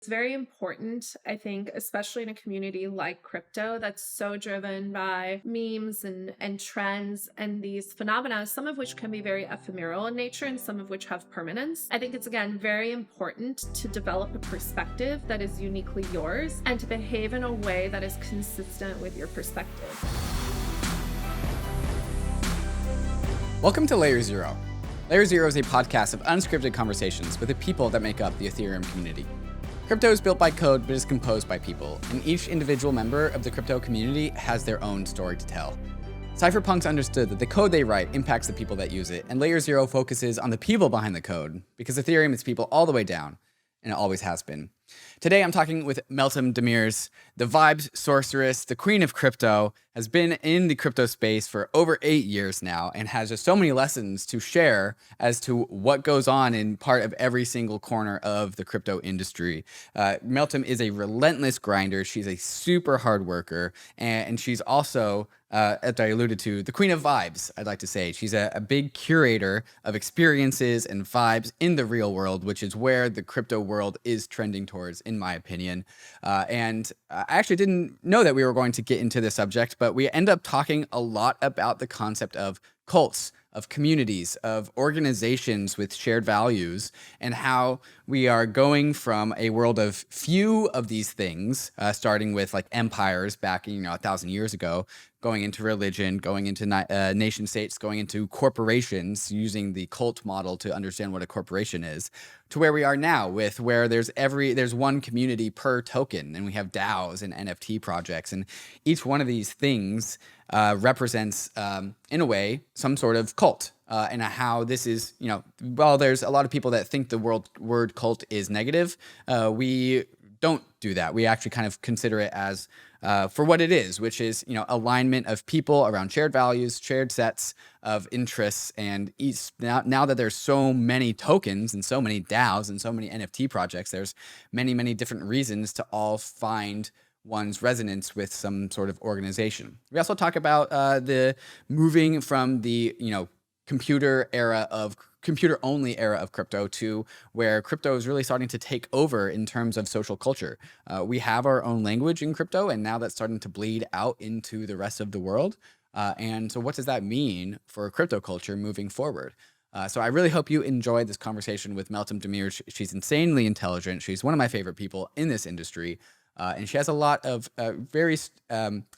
It's very important, I think, especially in a community like crypto that's so driven by memes and trends and these phenomena, some of which can be very ephemeral in nature and some of which have permanence. I think it's, again, very important to develop a perspective that is uniquely yours and to behave in a way that is consistent with your perspective. Welcome to Layer Zero. Layer Zero is a podcast of unscripted conversations with the people that make up the Ethereum community. Crypto is built by code, but is composed by people, and each individual member of the crypto community has their own story to tell. Cypherpunks understood that the code they write impacts the people that use it, and Layer Zero focuses on the people behind the code, because Ethereum is people all the way down, and it always has been. Today I'm talking with Meltem Demirors, the vibes sorceress, the queen of crypto, has been in the crypto space for over 8 years now and has just so many lessons to share as to what goes on in part of every single corner of the crypto industry. Meltem is a relentless grinder. She's a super hard worker, and she's also, as I alluded to, the queen of vibes, I'd like to say. She's a big curator of experiences and vibes in the real world, which is where the crypto world is trending towards, in my opinion. And I actually didn't know that we were going to get into this subject, but we end up talking a lot about the concept of cults, of communities, of organizations with shared values, and how we are going from a world of few of these things, starting with like empires back, 1,000 years ago, going into religion, going into nation states, going into corporations, using the cult model to understand what a corporation is, to where we are now with where there's one community per token, and we have DAOs and NFT projects, and each one of these things represents, in a way, some sort of cult. And how this is, while there's a lot of people that think the word cult is negative, we don't do that. We actually kind of consider it as for what it is, which is, alignment of people around shared values, shared sets of interests. And now that there's so many tokens and so many DAOs and so many NFT projects, there's many, many different reasons to all find one's resonance with some sort of organization. We also talk about the moving from the, computer-only era of crypto to where crypto is really starting to take over in terms of social culture. We have our own language in crypto, and now that's starting to bleed out into the rest of the world. And so what does that mean for crypto culture moving forward? So I really hope you enjoyed this conversation with Meltem Demirors. She's insanely intelligent. She's one of my favorite people in this industry. And she has a lot of very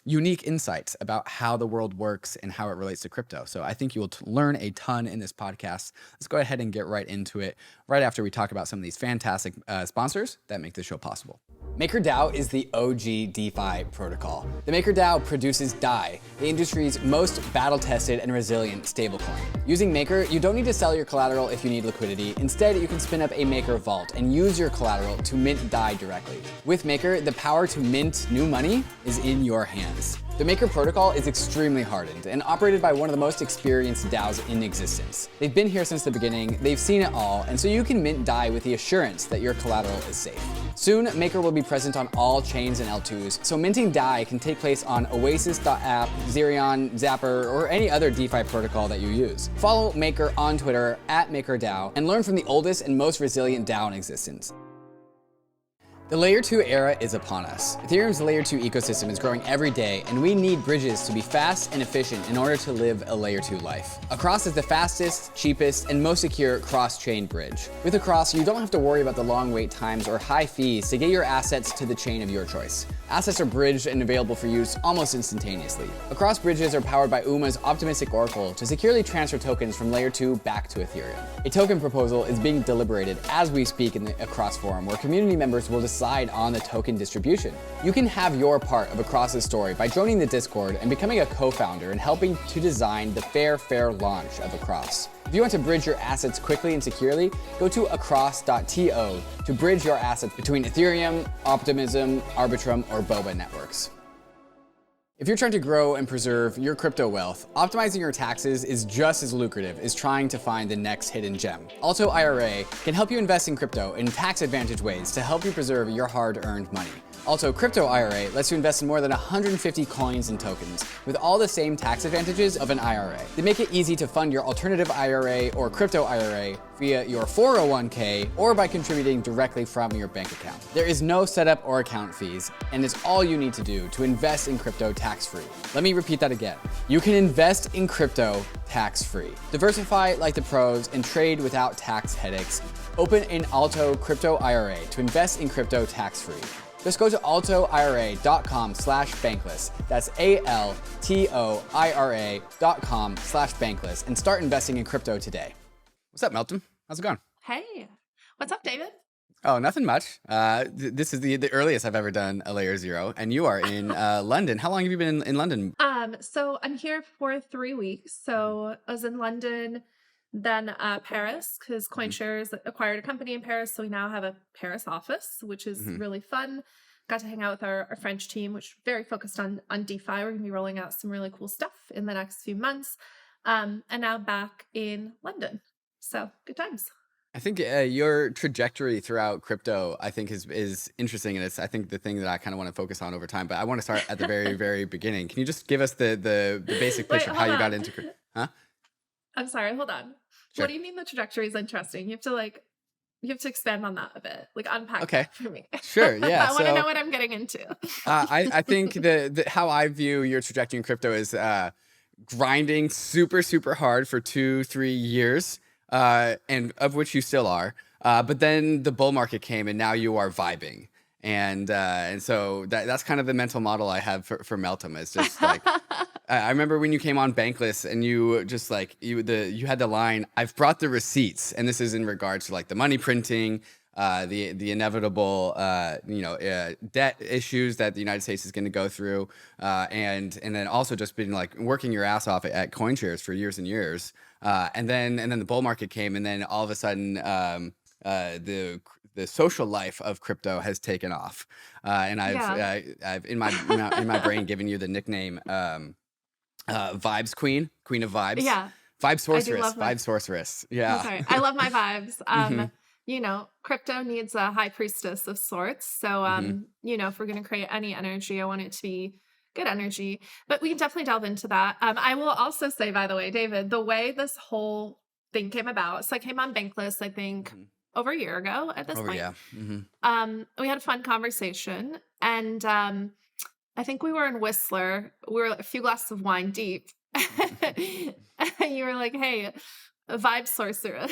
unique insights about how the world works and how it relates to crypto. So I think you will learn a ton in this podcast. Let's go ahead and get right into it right after we talk about some of these fantastic sponsors that make this show possible. MakerDAO is the OG DeFi protocol. The MakerDAO produces DAI, the industry's most battle-tested and resilient stablecoin. Using Maker, you don't need to sell your collateral if you need liquidity. Instead, you can spin up a Maker vault and use your collateral to mint DAI directly. With Maker, the power to mint new money is in your hands. The Maker protocol is extremely hardened and operated by one of the most experienced DAOs in existence. They've been here since the beginning, they've seen it all, and so you can mint DAI with the assurance that your collateral is safe. Soon, Maker will be present on all chains and L2s, so minting DAI can take place on Oasis.app, Zerion, Zapper, or any other DeFi protocol that you use. Follow Maker on Twitter @MakerDAO and learn from the oldest and most resilient DAO in existence. The Layer 2 era is upon us. Ethereum's Layer 2 ecosystem is growing every day, and we need bridges to be fast and efficient in order to live a Layer 2 life. Across is the fastest, cheapest, and most secure cross-chain bridge. With Across, you don't have to worry about the long wait times or high fees to get your assets to the chain of your choice. Assets are bridged and available for use almost instantaneously. Across bridges are powered by UMA's optimistic oracle to securely transfer tokens from Layer 2 back to Ethereum. A token proposal is being deliberated as we speak in the Across forum, where community members will decide on the token distribution. You can have your part of Across's story by joining the Discord and becoming a co-founder and helping to design the fair launch of Across. If you want to bridge your assets quickly and securely, go to across.to to bridge your assets between Ethereum, Optimism, Arbitrum, or Boba networks. If you're trying to grow and preserve your crypto wealth, optimizing your taxes is just as lucrative as trying to find the next hidden gem. Alto IRA can help you invest in crypto in tax advantage ways to help you preserve your hard-earned money. Also, Crypto IRA lets you invest in more than 150 coins and tokens with all the same tax advantages of an IRA. They make it easy to fund your alternative IRA or crypto IRA via your 401k or by contributing directly from your bank account. There is no setup or account fees, and it's all you need to do to invest in crypto tax-free. Let me repeat that again. You can invest in crypto tax-free. Diversify like the pros and trade without tax headaches. Open an Alto Crypto IRA to invest in crypto tax-free. Just go to altoira.com/bankless. That's ALTOIRA.com/bankless and start investing in crypto today. What's up, Meltem? How's it going? Hey, what's up, David? Oh, nothing much. This is the earliest I've ever done a layer zero, and you are in London. How long have you been in London? So I'm here for 3 weeks. So I was in London, then Paris, because CoinShares acquired a company in Paris. So we now have a Paris office, which is really fun. Got to hang out with our French team, which is very focused on DeFi. We're going to be rolling out some really cool stuff in the next few months. And now back in London. So good times. I think your trajectory throughout crypto, I think, is interesting, and it's I think the thing that I kind of want to focus on over time. But I want to start at the very very beginning. Can you just give us the basic picture of how you got into crypto? Huh? I'm sorry, hold on. Sure. What do you mean the trajectory is interesting? You have to expand on that a bit, like unpack Okay. that for me. Sure. Yeah. I want to know what I'm getting into. I think the how I view your trajectory in crypto is grinding super hard for 2-3 years, and of which you still are. But then the bull market came, and now you are vibing. And so that's kind of the mental model I have for Meltem. It's just like I remember when you came on Bankless and you just like you had the line, "I've brought the receipts," and this is in regards to like the money printing, the inevitable debt issues that the United States is going to go through, and then also just been like working your ass off at CoinShares for years and years, and then the bull market came, and then all of a sudden the social life of crypto has taken off, and I've in my brain given you the nickname Vibes Queen of Vibes. Yeah. Vibe Sorceress. Vibe Sorceress. Yeah. Okay. I love my vibes. Crypto needs a high priestess of sorts. So, if we're going to create any energy, I want it to be good energy. But we can definitely delve into that. I will also say, by the way, David, the way this whole thing came about. So I came on Bankless, I think, over a year ago at this point. Yeah. We had a fun conversation, and I think we were in Whistler. We were a few glasses of wine deep. And you were like, "Hey, Vibe Sorceress,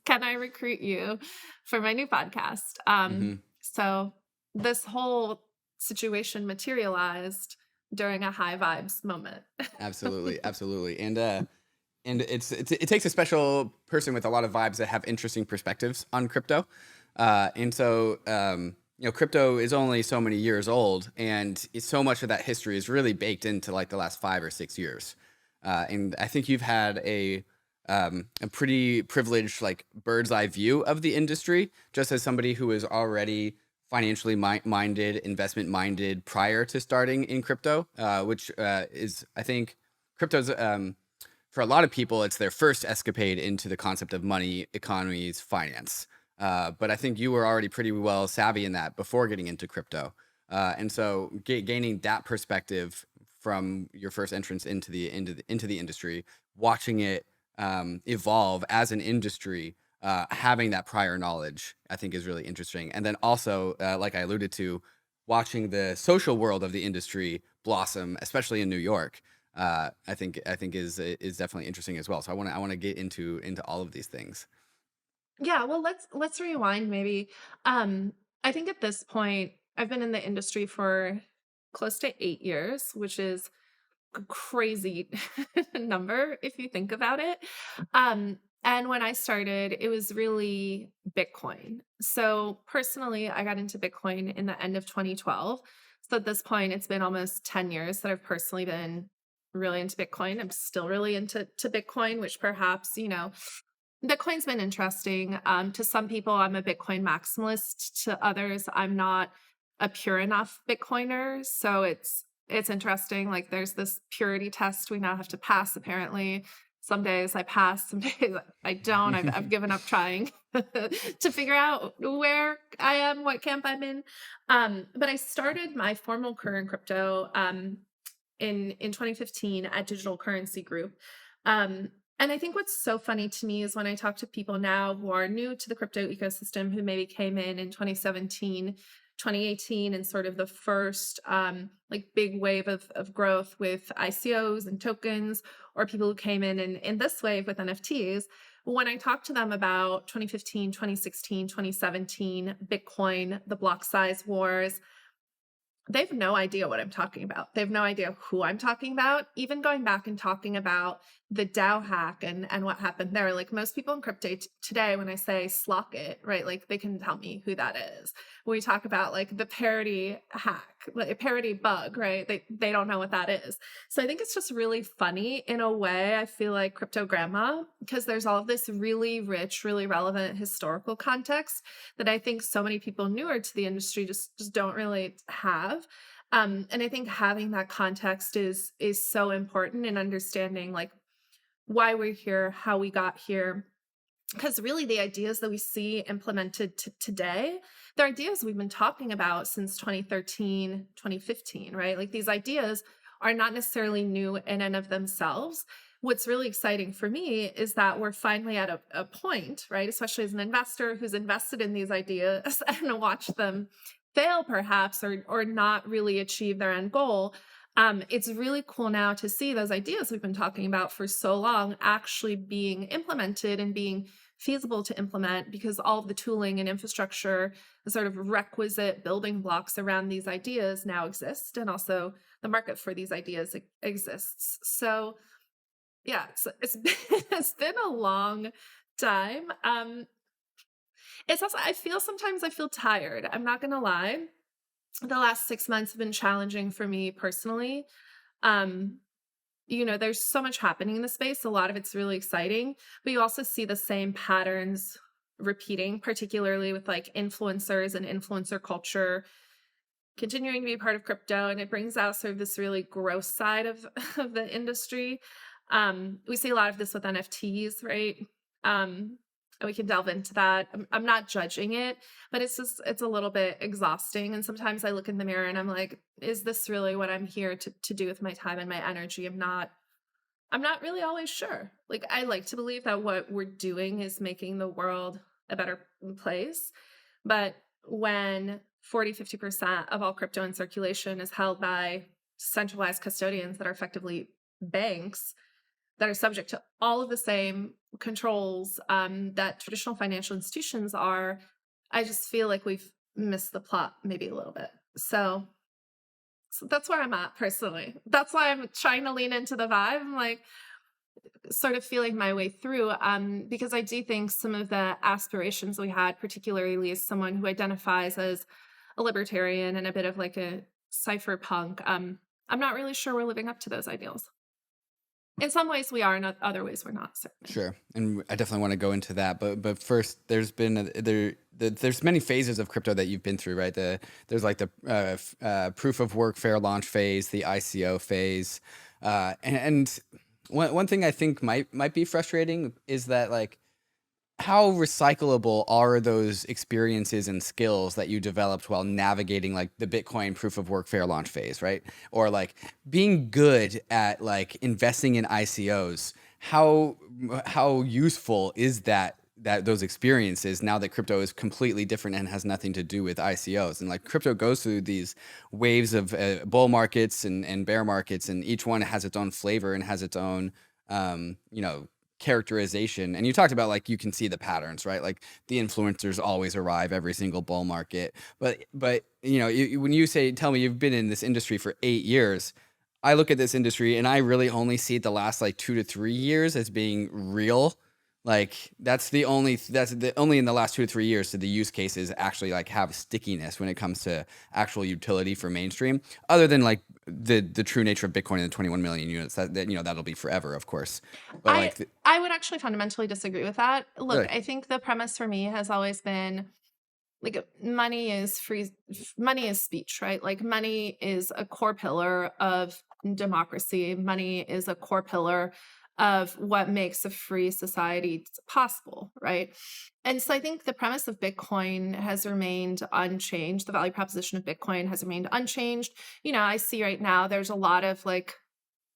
can I recruit you for my new podcast?" So this whole situation materialized during a high vibes moment. Absolutely. And it takes a special person with a lot of vibes that have interesting perspectives on crypto. And so crypto is only so many years old, and so much of that history is really baked into like the last 5 or 6 years. And I think you've had a pretty privileged like bird's eye view of the industry, just as somebody who is already financially minded, investment minded prior to starting in crypto, which is I think crypto's for a lot of people, it's their first escapade into the concept of money, economies, finance. But I think you were already pretty well savvy in that before getting into crypto. And so gaining that perspective from your first entrance into the industry, watching it evolve as an industry, having that prior knowledge, I think is really interesting. And then also, like I alluded to, watching the social world of the industry blossom, especially in New York. I think is definitely interesting as well. So I want to get into all of these things. Yeah, well, let's rewind maybe. I think at this point, I've been in the industry for close to 8 years, which is a crazy number if you think about it. And when I started, it was really Bitcoin. So personally, I got into Bitcoin in the end of 2012. So at this point, it's been almost 10 years that I've personally been really into Bitcoin. I'm still really into Bitcoin, which perhaps, Bitcoin's been interesting. To some people, I'm a Bitcoin maximalist. To others, I'm not a pure enough Bitcoiner. So it's interesting. Like there's this purity test we now have to pass, apparently. Some days I pass, some days I don't. I've given up trying to figure out where I am, what camp I'm in. But I started my formal career in crypto in 2015 at Digital Currency Group. And I think what's so funny to me is when I talk to people now who are new to the crypto ecosystem, who maybe came in 2017, 2018, and sort of the first like big wave of growth with ICOs and tokens, or people who came in this wave with NFTs. When I talk to them about 2015, 2016, 2017, Bitcoin, the block size wars, they have no idea what I'm talking about. They have no idea who I'm talking about. Even going back and talking about the DAO hack and what happened there. Like most people in crypto today, when I say slock it, right, like they can tell me who that is. When we talk about like the parity hack, like a parity bug, right? They don't know what that is. So I think it's just really funny in a way. I feel like crypto grandma, because there's all of this really rich, really relevant historical context that I think so many people newer to the industry just don't really have. And I think having that context is so important in understanding like why we're here, how we got here. Because really the ideas that we see implemented today, they're ideas we've been talking about since 2013, 2015, right? Like these ideas are not necessarily new in and of themselves. What's really exciting for me is that we're finally at a point, right? Especially as an investor who's invested in these ideas and watch them fail perhaps or not really achieve their end goal. It's really cool now to see those ideas we've been talking about for so long actually being implemented and being feasible to implement, because all of the tooling and infrastructure, the sort of requisite building blocks around these ideas now exist, and also the market for these ideas exists. So yeah, it's been a long time. It's also, sometimes I feel tired. I'm not gonna lie. The last 6 months have been challenging for me personally. There's so much happening in the space. A lot of it's really exciting, but you also see the same patterns repeating, particularly with like influencers and influencer culture continuing to be part of crypto. And it brings out sort of this really gross side of the industry. We see a lot of this with NFTs, right? And we can delve into that. I'm not judging it, but it's a little bit exhausting. And sometimes I look in the mirror and I'm like, is this really what I'm here to do with my time and my energy? I'm not really always sure. Like I like to believe that what we're doing is making the world a better place. But when 40-50% of all crypto in circulation is held by centralized custodians that are effectively banks, that are subject to all of the same controls that traditional financial institutions are, I just feel like we've missed the plot maybe a little bit. So that's where I'm at personally. That's why I'm trying to lean into the vibe. I'm like sort of feeling my way through because I do think some of the aspirations we had, particularly as someone who identifies as a libertarian and a bit of like a cypherpunk, I'm not really sure we're living up to those ideals. In some ways we are, in other ways we're not. Certainly. Sure, and I definitely want to go into that. But first, there's been there's many phases of crypto that you've been through, right? There's like the proof of work fair launch phase, the ICO phase, and one thing I think might be frustrating is that like how recyclable are those experiences and skills that you developed while navigating like the Bitcoin proof of work fair launch phase, right? Or like being good at like investing in ICOs. How useful is that those experiences now that crypto is completely different and has nothing to do with ICOs? And like crypto goes through these waves of bull markets and bear markets, and each one has its own flavor and has its own characterization. And you talked about like you can see the patterns, right? Like the influencers always arrive every single bull market, but when you tell me you've been in this industry for 8 years, I look at this industry and I really only see the last like 2 to 3 years as being real. Like that's the only in the last 2 to 3 years did the use cases actually like have stickiness when it comes to actual utility for mainstream, other than like the true nature of Bitcoin and the 21 million units that that'll be forever, of course. But I would actually fundamentally disagree with that. Look, really? I think the premise for me has always been like money is speech, right? Like money is a core pillar of democracy. Money is a core pillar of what makes a free society possible, right? And so I think the premise of Bitcoin has remained unchanged. The value proposition of Bitcoin has remained unchanged. I see right now there's a lot of like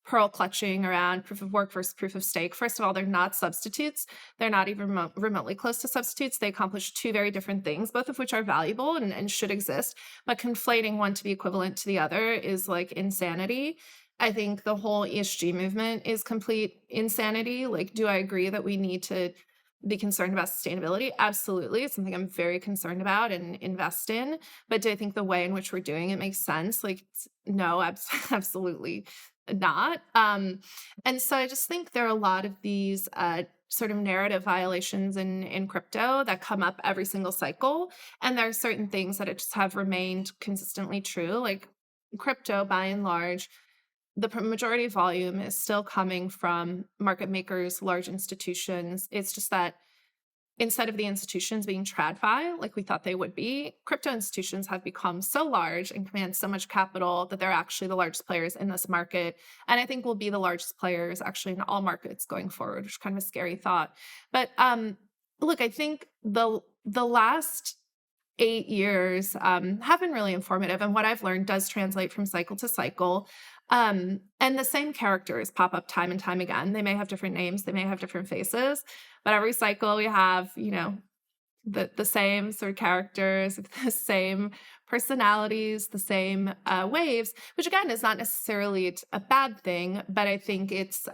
pearl clutching around proof of work versus proof of stake. First of all, they're not substitutes. They're not even remotely close to substitutes. They accomplish two very different things, both of which are valuable and should exist. But conflating one to be equivalent to the other is like insanity. I think the whole ESG movement is complete insanity. Like, do I agree that we need to be concerned about sustainability? Absolutely. It's something I'm very concerned about and invest in. But do I think the way in which we're doing it makes sense? Like, no, absolutely not. And so I just think there are a lot of these sort of narrative violations in crypto that come up every single cycle. And there are certain things that just have remained consistently true. Like crypto, by and large, the majority of volume is still coming from market makers, large institutions. It's just that instead of the institutions being TradFi, like we thought they would be, crypto institutions have become so large and command so much capital that they're actually the largest players in this market. And I think will be the largest players actually in all markets going forward, which is kind of a scary thought. But look, I think the last 8 years have been really informative. And what I've learned does translate from cycle to cycle. And the same characters pop up time and time again. They may have different names, they may have different faces, but every cycle we have, the same sort of characters, the same personalities, the same waves, which again is not necessarily a bad thing, but I think it's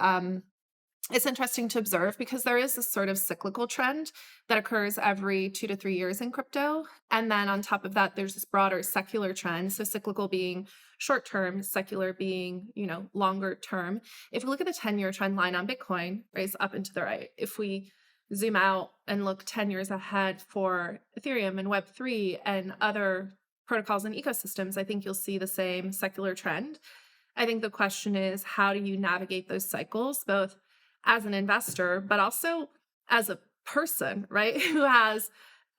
interesting to observe because there is this sort of cyclical trend that occurs every 2 to 3 years in crypto. And then on top of that, there's this broader secular trend. So cyclical being short term, secular being, longer term. If we look at the 10-year trend line on Bitcoin, right, it's up and to the right. If we zoom out and look 10 years ahead for Ethereum and Web3 and other protocols and ecosystems, I think you'll see the same secular trend. I think the question is, how do you navigate those cycles, both as an investor, but also as a person, right, who has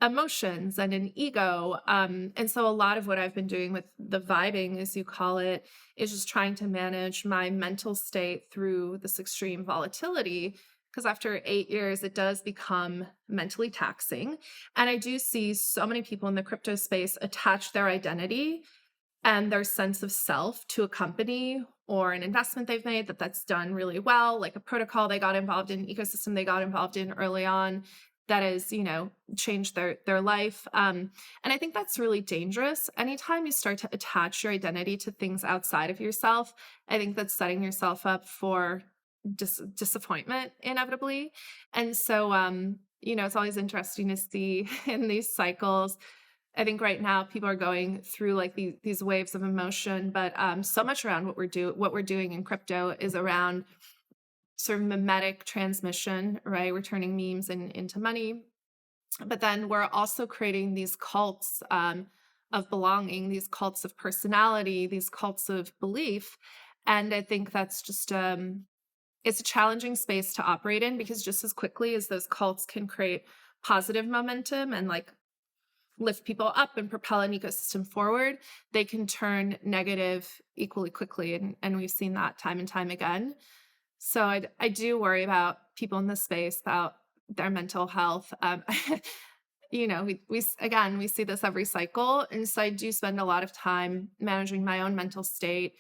emotions and an ego. And so a lot of what I've been doing with the vibing, as you call it, is just trying to manage my mental state through this extreme volatility. Because after 8 years, it does become mentally taxing. And I do see so many people in the crypto space attach their identity and their sense of self to a company or an investment they've made that's done really well, like a protocol they got involved in, ecosystem they got involved in early on that has, changed their life. And I think that's really dangerous. Anytime you start to attach your identity to things outside of yourself, I think that's setting yourself up for disappointment inevitably. And so, it's always interesting to see in these cycles. I think right now people are going through like these waves of emotion, but so much around what we're doing in crypto is around sort of mimetic transmission, right? We're turning memes into money, but then we're also creating these cults of belonging, these cults of personality, these cults of belief, and I think that's just it's a challenging space to operate in because just as quickly as those cults can create positive momentum and like lift people up and propel an ecosystem forward, they can turn negative equally quickly. And we've seen that time and time again. So I do worry about people in this space, about their mental health. We see this every cycle. And so I do spend a lot of time managing my own mental state,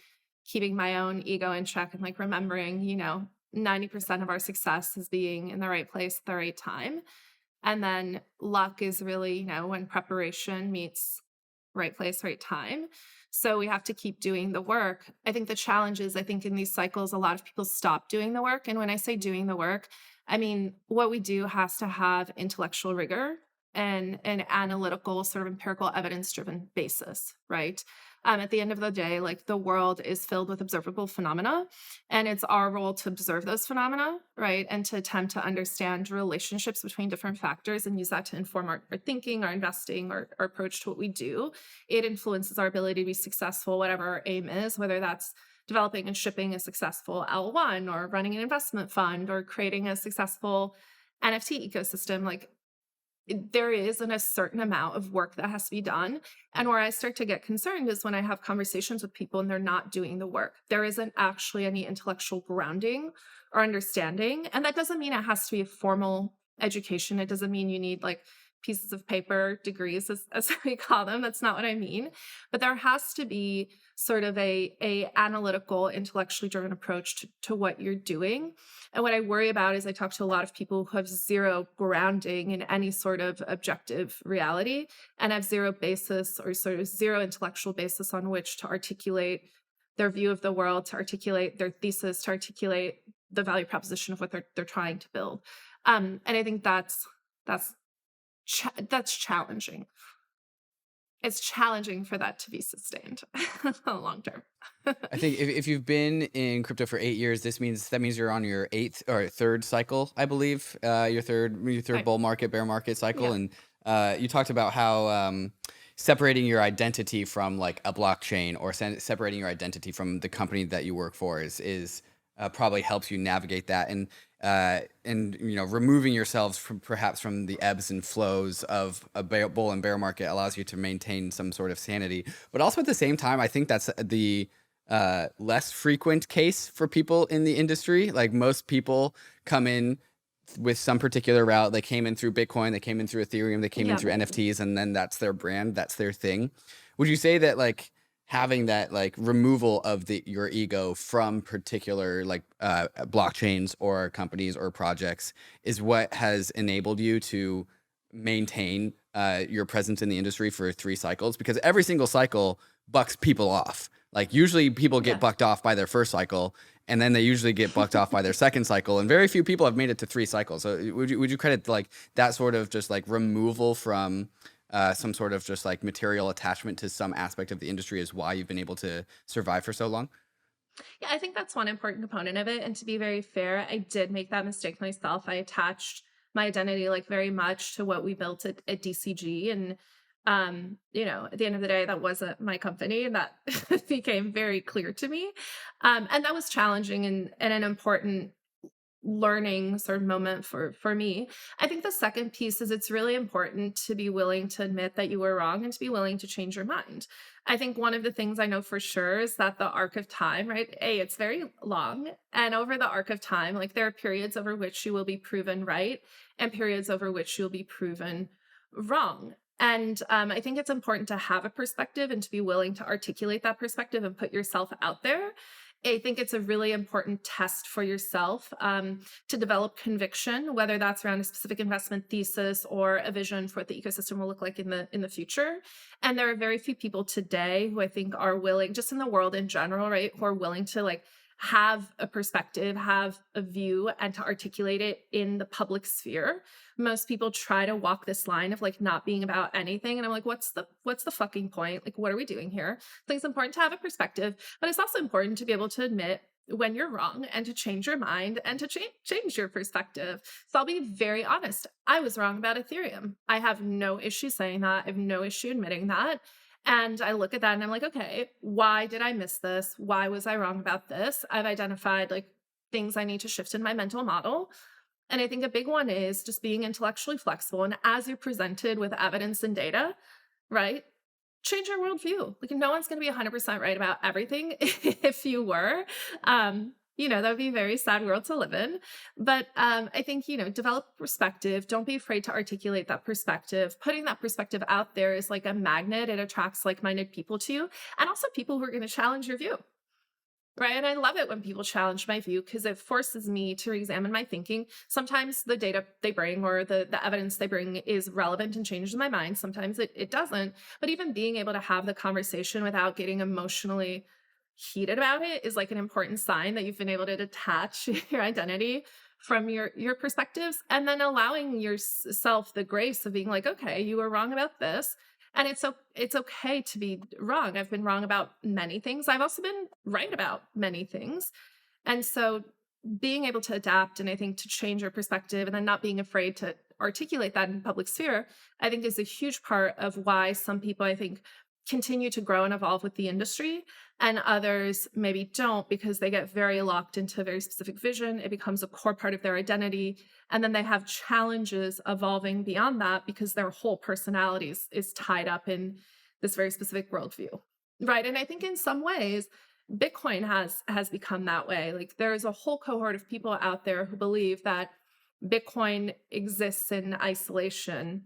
keeping my own ego in check and like remembering, 90% of our success is being in the right place at the right time. And then luck is really, when preparation meets right place, right time. So we have to keep doing the work. I think the challenge is, I think in these cycles, a lot of people stop doing the work. And when I say doing the work, I mean, what we do has to have intellectual rigor and an analytical, sort of empirical evidence-driven basis, right? At the end of the day, like the world is filled with observable phenomena, and it's our role to observe those phenomena, right? And to attempt to understand relationships between different factors and use that to inform our thinking, our investing, our approach to what we do. It influences our ability to be successful, whatever our aim is, whether that's developing and shipping a successful L1 or running an investment fund or creating a successful NFT ecosystem. Like there isn't a certain amount of work that has to be done. And where I start to get concerned is when I have conversations with people and they're not doing the work. There isn't actually any intellectual grounding or understanding. And that doesn't mean it has to be a formal education. It doesn't mean you need like pieces of paper, degrees, as we call them. That's not what I mean. But there has to be sort of a analytical, intellectually driven approach to what you're doing. And what I worry about is I talk to a lot of people who have zero grounding in any sort of objective reality and have zero basis or sort of zero intellectual basis on which to articulate their view of the world, to articulate their thesis, to articulate the value proposition of what they're trying to build. And I think that's challenging. It's challenging for that to be sustained long term. I think if you've been in crypto for 8 years, that means you're on your third cycle, I believe, your third Right. bull market, bear market cycle. Yeah. And you talked about how separating your identity from like a blockchain or separating your identity from the company that you work for is probably helps you navigate that. And removing yourselves from perhaps from the ebbs and flows of a bull and bear market allows you to maintain some sort of sanity. But also at the same time, I think that's the less frequent case for people in the industry. Like most people come in with some particular route. They came in through Bitcoin, they came in through Ethereum, they came in Yeah. through NFTs, and then that's their brand, that's their thing. Would you say that like having that like removal of your ego from particular like blockchains or companies or projects is what has enabled you to maintain your presence in the industry for 3 cycles? Because every single cycle bucks people off. Like usually people get Yeah. bucked off by their first cycle, and then they usually get bucked off by their second cycle, and very few people have made it to 3 cycles. So would you credit like that sort of just like removal from some sort of just like material attachment to some aspect of the industry is why you've been able to survive for so long? Yeah, I think that's one important component of it. And to be very fair, I did make that mistake myself. I attached my identity like very much to what we built at DCG. And at the end of the day, that wasn't my company. And that became very clear to me. And that was challenging and an important learning sort of moment for me. I think the second piece is it's really important to be willing to admit that you were wrong and to be willing to change your mind. I think one of the things I know for sure is that the arc of time, right? It's very long. And over the arc of time, like there are periods over which you will be proven right and periods over which you'll be proven wrong. And I think it's important to have a perspective and to be willing to articulate that perspective and put yourself out there. I think it's a really important test for yourself to develop conviction, whether that's around a specific investment thesis or a vision for what the ecosystem will look like in the future. And there are very few people today who I think are willing, just in the world in general, right, who are willing to like have a perspective, have a view, and to articulate it in the public sphere. Most people try to walk this line of like not being about anything. And I'm like, what's the fucking point? Like, what are we doing here? I think it's important to have a perspective, but it's also important to be able to admit when you're wrong and to change your mind and to change your perspective. So I'll be very honest. I was wrong about Ethereum. I have no issue saying that. I have no issue admitting that. And I look at that and I'm like, okay, why did I miss this? Why was I wrong about this? I've identified like things I need to shift in my mental model. And I think a big one is just being intellectually flexible. And as you're presented with evidence and data, right? Change your worldview. Like no one's going to be 100% right about everything. If you were, that would be a very sad world to live in. But I think, develop perspective. Don't be afraid to articulate that perspective. Putting that perspective out there is like a magnet. It attracts like-minded people to you, and also people who are going to challenge your view. Right. And I love it when people challenge my view because it forces me to re-examine my thinking. Sometimes the data they bring or the evidence they bring is relevant and changes my mind. Sometimes it doesn't. But even being able to have the conversation without getting emotionally heated about it is like an important sign that you've been able to detach your identity from your perspectives, and then allowing yourself the grace of being like, okay, you were wrong about this. And it's okay to be wrong. I've been wrong about many things. I've also been right about many things. And so being able to adapt and I think to change your perspective and then not being afraid to articulate that in the public sphere, I think is a huge part of why some people, I think, continue to grow and evolve with the industry, and others maybe don't because they get very locked into a very specific vision. It becomes a core part of their identity, and then they have challenges evolving beyond that because their whole personality is tied up in this very specific worldview, right? And I think in some ways Bitcoin has become that way. Like, there's a whole cohort of people out there who believe that Bitcoin exists in isolation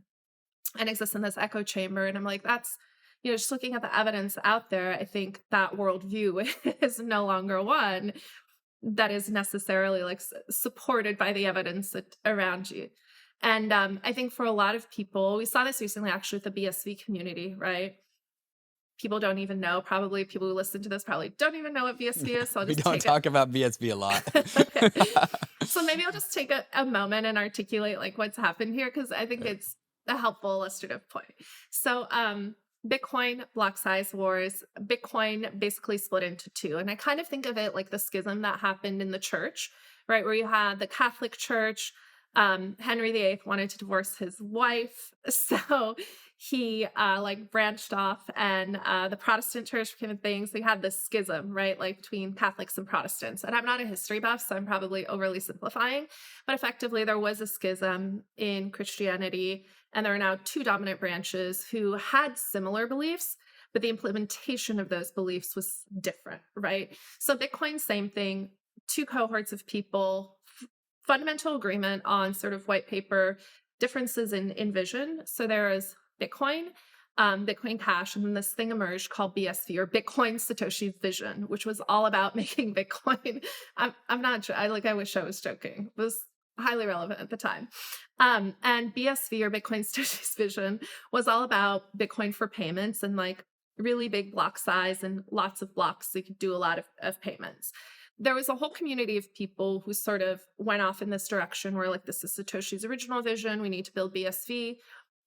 and exists in this echo chamber. And I'm like, that's, just looking at the evidence out there, I think that worldview is no longer one that is necessarily like supported by the evidence around you. And I think for a lot of people, we saw this recently actually with the BSV community, right? People don't even know, probably people who listen to this probably don't even know what BSV is. So I'll We just don't talk about BSV a lot. Okay. So maybe I'll just take a moment and articulate like what's happened here, because I think it's a helpful illustrative point. So Bitcoin block size wars, Bitcoin basically split into two. And I kind of think of it like the schism that happened in the church, right? Where you had the Catholic Church, Henry VIII wanted to divorce his wife. So he like branched off, and the Protestant church became a thing. So you had this schism, right? Like between Catholics and Protestants. And I'm not a history buff, so I'm probably overly simplifying, but effectively there was a schism in Christianity, and there are now two dominant branches who had similar beliefs, but the implementation of those beliefs was different, right? So Bitcoin, same thing, two cohorts of people, fundamental agreement on sort of white paper, differences in vision. So there is Bitcoin, Bitcoin Cash, and then this thing emerged called BSV, or Bitcoin Satoshi's vision, which was all about making Bitcoin. I'm not sure. I wish I was joking. It was highly relevant at the time. And BSV, or Bitcoin Satoshi's vision, was all about Bitcoin for payments and like really big block size and lots of blocks, so you could do a lot of payments. There was a whole community of people who sort of went off in this direction where like, this is Satoshi's original vision. We need to build BSV,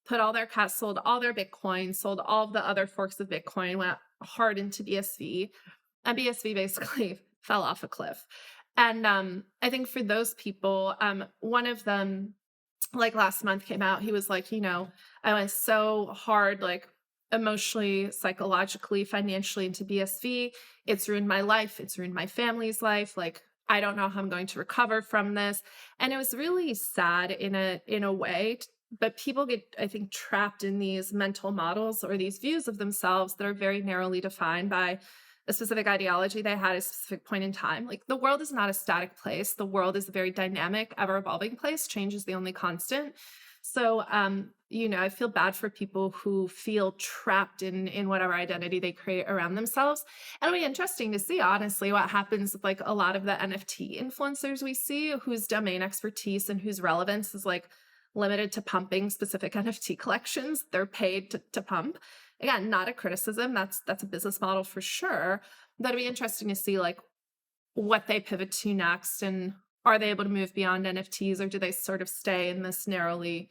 put all their cash, sold all their Bitcoin, sold all of the other forks of Bitcoin, went hard into BSV, and BSV basically fell off a cliff. And I think for those people, one of them, like last month came out, he was like, I went so hard, like emotionally, psychologically, financially into BSV. It's ruined my life. It's ruined my family's life. Like, I don't know how I'm going to recover from this. And it was really sad in a way, but people get, I think, trapped in these mental models or these views of themselves that are very narrowly defined by a specific ideology they had at a specific point in time. Like, the world is not a static place. The world is a very dynamic, ever-evolving place. Change is the only constant. So, I feel bad for people who feel trapped in whatever identity they create around themselves. And it'll be interesting to see, honestly, what happens with like a lot of the NFT influencers we see, whose domain expertise and whose relevance is like limited to pumping specific NFT collections. They're paid to pump. Again, not a criticism. That's a business model for sure. That'd be interesting to see like what they pivot to next, and are they able to move beyond NFTs, or do they sort of stay in this narrowly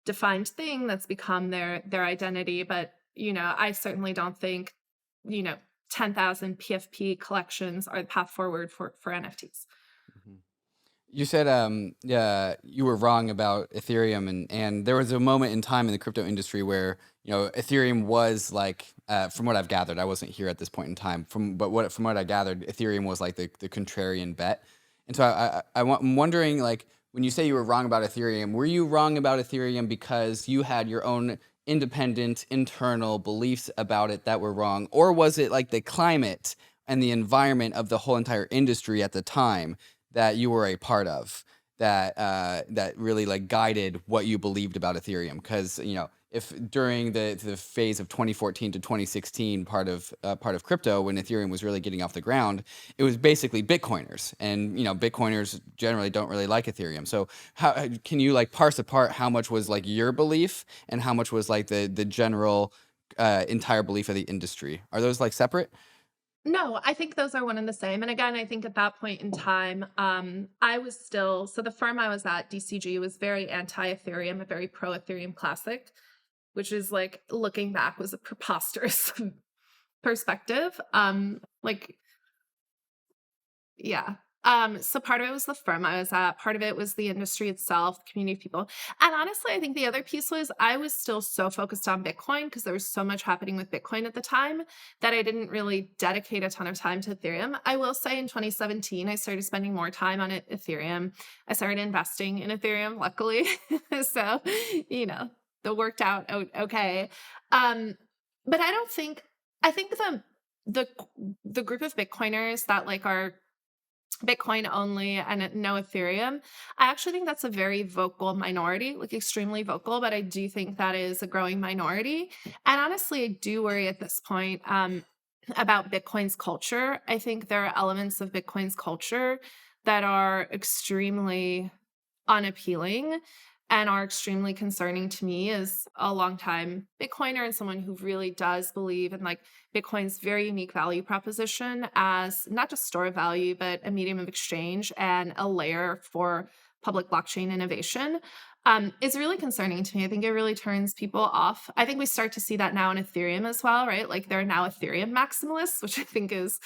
defined thing that's become their identity? But, I certainly don't think, 10,000 PFP collections are the path forward for NFTs. Mhm. You said you were wrong about Ethereum, and there was a moment in time in the crypto industry where Ethereum was like, from what I've gathered, I wasn't here at this point in time, from what I gathered, Ethereum was like the contrarian bet. And so I'm wondering, like, when you say you were wrong about Ethereum, were you wrong about Ethereum because you had your own independent internal beliefs about it that were wrong, or was it like the climate and the environment of the whole entire industry at the time that you were a part of that really like guided what you believed about Ethereum? Because if during the phase of 2014 to 2016, part of crypto, when Ethereum was really getting off the ground, it was basically Bitcoiners, and Bitcoiners generally don't really like Ethereum. So how can you like parse apart how much was like your belief and how much was like the general entire belief of the industry? Are those like separate? No, I think those are one and the same. And again, I think at that point in time, I was still, so the firm I was at, DCG, was very anti-Ethereum, a very pro-Ethereum classic, which is like, looking back, was a preposterous perspective. Yeah. So part of it was the firm I was at, part of it was the industry itself, the community of people. And honestly, I think the other piece was I was still so focused on Bitcoin because there was so much happening with Bitcoin at the time that I didn't really dedicate a ton of time to Ethereum. I will say in 2017, I started spending more time on Ethereum. I started investing in Ethereum, luckily. So, you know, that worked out okay. But I think the the group of Bitcoiners that like are Bitcoin only and no Ethereum, I actually think that's a very vocal minority, like extremely vocal, but I do think that is a growing minority. And honestly, I do worry at this point about Bitcoin's culture. I think there are elements of Bitcoin's culture that are extremely unappealing and are extremely concerning to me as a longtime Bitcoiner and someone who really does believe in like Bitcoin's very unique value proposition as not just store of value, but a medium of exchange and a layer for public blockchain innovation. Is really concerning to me. I think it really turns people off. I think we start to see that now in Ethereum as well, right? Like there are now Ethereum maximalists, which I think is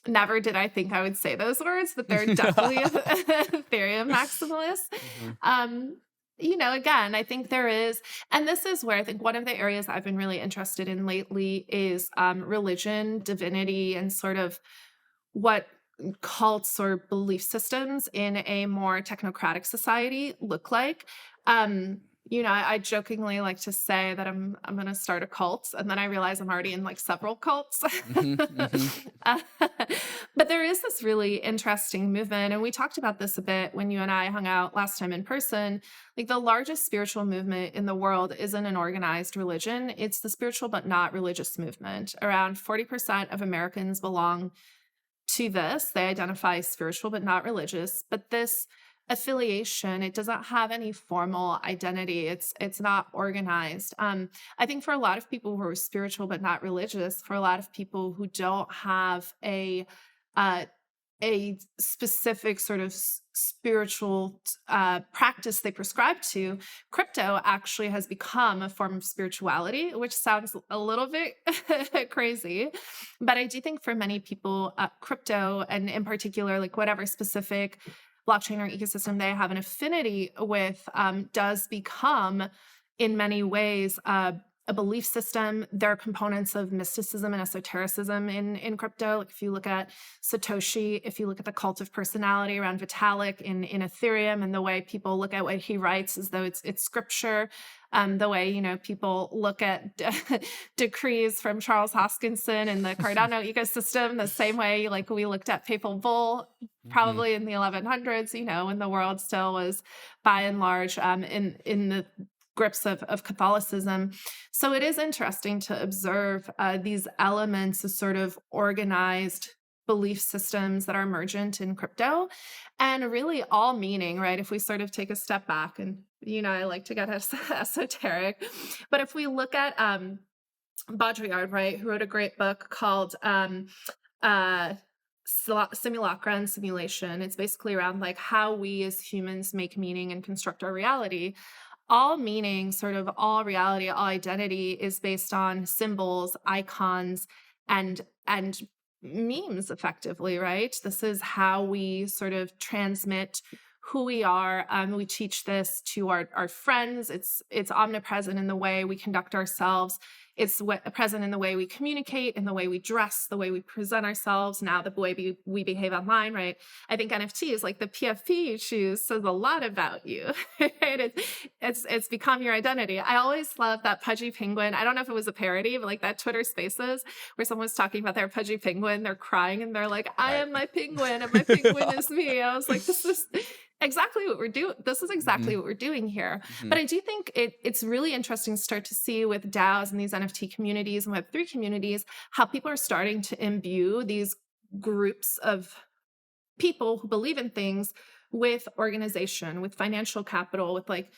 never did I think I would say those words, but they're definitely Ethereum maximalists. Mhm. You know, again, I think there is, and this is where I think one of the areas I've been really interested in lately is religion, divinity, and sort of what cults or belief systems in a more technocratic society look like. You know, I jokingly like to say that I'm going to start a cult, and then I realize I'm already in like several cults. Mhm, mhm. Uh, but there is this really interesting movement, and we talked about this a bit when you and I hung out last time in person. Like the largest spiritual movement in the world isn't an organized religion; it's the spiritual but not religious movement. Around 40% of Americans belong to this. They identify as spiritual but not religious. But this affiliation, it doesn't have any formal identity. It's not organized. I think for a lot of people who are spiritual but not religious, for a lot of people who don't have uh, a specific sort of spiritual practice they prescribe to, crypto actually has become a form of spirituality, which sounds a little bit crazy. But I do think for many people, crypto, and in particular, like whatever specific blockchain or ecosystem they have an affinity with, does become in many ways a belief system. There are components of mysticism and esotericism in crypto. Like if you look at Satoshi, if you look at the cult of personality around Vitalik in Ethereum, and the way people look at what he writes as though it's scripture, the way, you know, people look at decrees from Charles Hoskinson and the Cardano ecosystem, the same way like we looked at papal bull Mhm. probably in the 1100s, you know, when the world still was by and large in the grips of Catholicism. So it is interesting to observe these elements of sort of organized belief systems that are emergent in crypto, and really all meaning, right? If we sort of take a step back, and, you know, I like to get esoteric, but if we look at Baudrillard, right, who wrote a great book called uh, Simulacra and Simulation. It's basically around like how we as humans make meaning and construct our reality. All meaning, sort of all reality, all identity is based on symbols, icons, and memes effectively, right? This is how we sort of transmit who we are. We teach this to our friends. It's omnipresent in the way we conduct ourselves. It's present in the way we communicate, in the way we dress, the way we present ourselves, now the way we behave online, right? I think NFTs, like the PFP you choose, says a lot about you. Right? It's become your identity. I always love that Pudgy Penguin. I don't know if it was a parody, but like that Twitter Spaces where someone was talking about their Pudgy Penguin, they're crying and they're like, "I Right. am my penguin, and my penguin is me." I was like, this is exactly what we're doing. This is exactly Mhm, what we're doing here. But mhm. I do think it's really interesting to start to see with DAOs and these NFT communities and Web3 communities how people are starting to imbue these groups of people who believe in things with organization, with financial capital, with like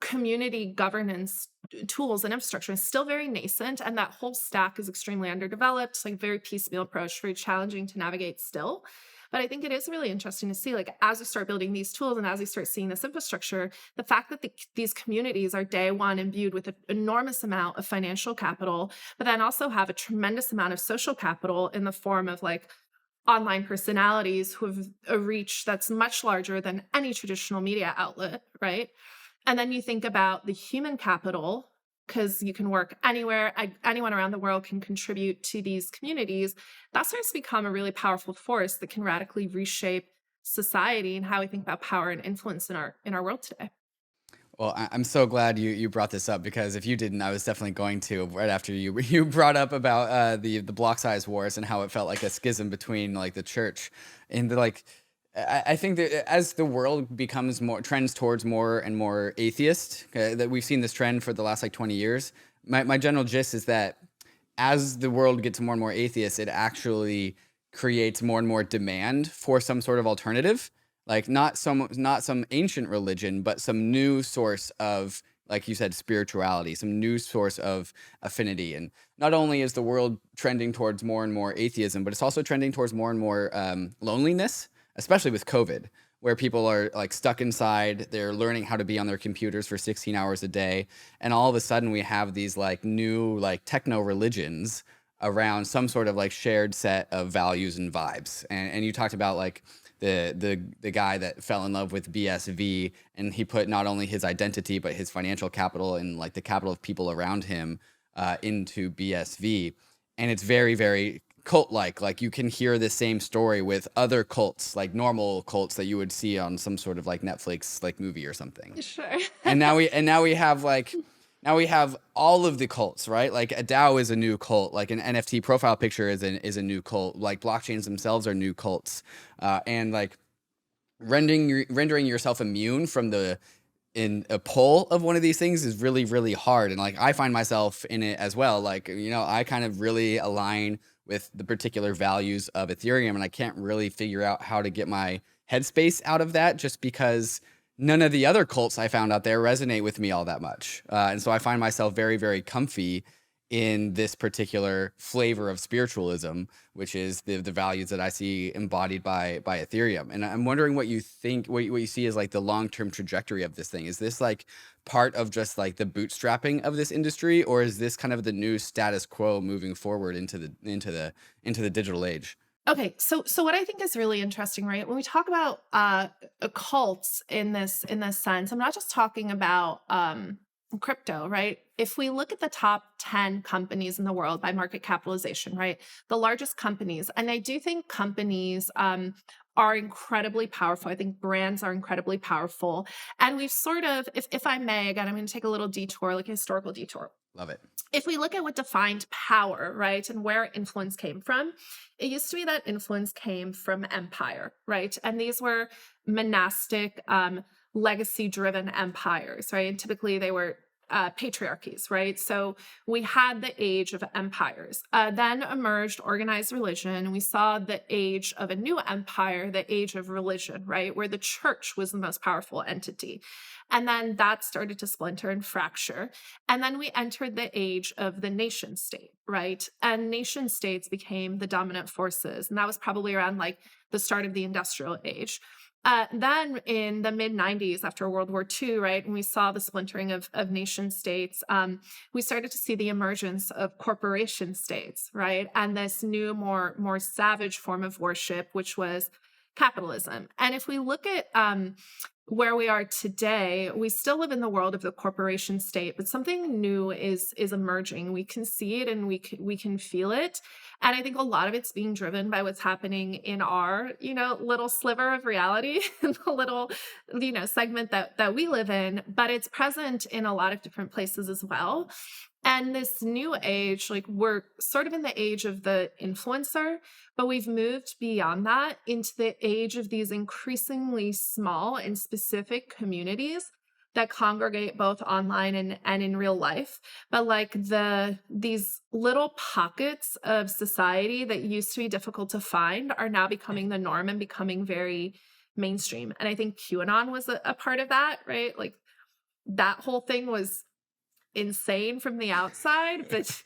community governance tools and infrastructure. Is still very nascent, and that whole stack is extremely underdeveloped. It's like very piecemeal approach, very challenging to navigate still. But I think it is really interesting to see, like, as we start building these tools and as we start seeing this infrastructure, the fact that these communities are day one imbued with an enormous amount of financial capital, but then also have a tremendous amount of social capital in the form of like online personalities who have a reach that's much larger than any traditional media outlet, right? And then you think about the human capital, because you can work anywhere, anyone around the world can contribute to these communities. That starts to become a really powerful force that can radically reshape society and how we think about power and influence in our world today. Well, I'm so glad you brought this up, because if you didn't, I was definitely going to right after you you brought up about the block size wars and how it felt like a schism between like the church and the like. I think that as the world becomes more trends towards more and more atheist, that we've seen this trend for the last like 20 years. My general gist is that as the world gets more and more atheist, it actually creates more and more demand for some sort of alternative, like not some ancient religion, but some new source of, like you said, spirituality, some new source of affinity. And not only is the world trending towards more and more atheism, but it's also trending towards more and more loneliness, especially with COVID, where people are like stuck inside. They're learning how to be on their computers for 16 hours a day. And all of a sudden we have these like new like techno religions around some sort of like shared set of values and vibes. And you talked about like the guy that fell in love with BSV, and he put not only his identity but his financial capital and like the capital of people around him into BSV. And it's very, very cult like you can hear the same story with other cults, like normal cults that you would see on some sort of like Netflix like movie or something. Sure. And now we have like now we have all of the cults, right? Like a DAO is a new cult, like an NFT profile picture is a new cult, like blockchains themselves are new cults. And like rendering yourself immune from the in a pull of one of these things is really, really hard. And like I find myself in it as well. Like, I kind of really align with the particular values of Ethereum, and I can't really figure out how to get my headspace out of that, just because none of the other cults I found out there resonate with me all that much. And so I find myself very, very comfy in this particular flavor of spiritualism, which is the values that I see embodied by Ethereum. And I'm wondering what you think, what you see as like the long-term trajectory of this thing. Is this like part of just like the bootstrapping of this industry, or is this kind of the new status quo moving forward into the digital age? Okay, so what I think is really interesting, right? When we talk about cults in this sense, I'm not just talking about crypto, right? If we look at the top 10 companies in the world by market capitalization, right? The largest companies, and I do think companies are incredibly powerful. I think brands are incredibly powerful. And we've sort of, if I may, again, I'm going to take a little detour, like a historical detour. Love it. If we look at what defined power, right, and where influence came from, it used to be that influence came from empire, right? And these were monastic, legacy-driven empires, right? And typically they were patriarchies, right? So we had the age of empires. Then emerged organized religion. We saw the age of a new empire, the age of religion, right? Where the church was the most powerful entity. And then that started to splinter and fracture. And then we entered the age of the nation state, right? And nation states became the dominant forces. And that was probably around like the start of the industrial age. Then in the mid 90s, after World War II, right, and we saw the splintering of nation states, we started to see the emergence of corporation states, right? And this new, more savage form of worship, which was capitalism. And if we look at where we are today, we still live in the world of the corporation state, but something new is emerging. We can see it and we can feel it. And I think a lot of it's being driven by what's happening in our, little sliver of reality, the little, segment that we live in, but it's present in a lot of different places as well. And this new age, like we're sort of in the age of the influencer, but we've moved beyond that into the age of these increasingly small and specific communities that congregate both online and in real life. But like these little pockets of society that used to be difficult to find are now becoming the norm and becoming very mainstream. And I think QAnon was a part of that, right? Like that whole thing was insane from the outside, but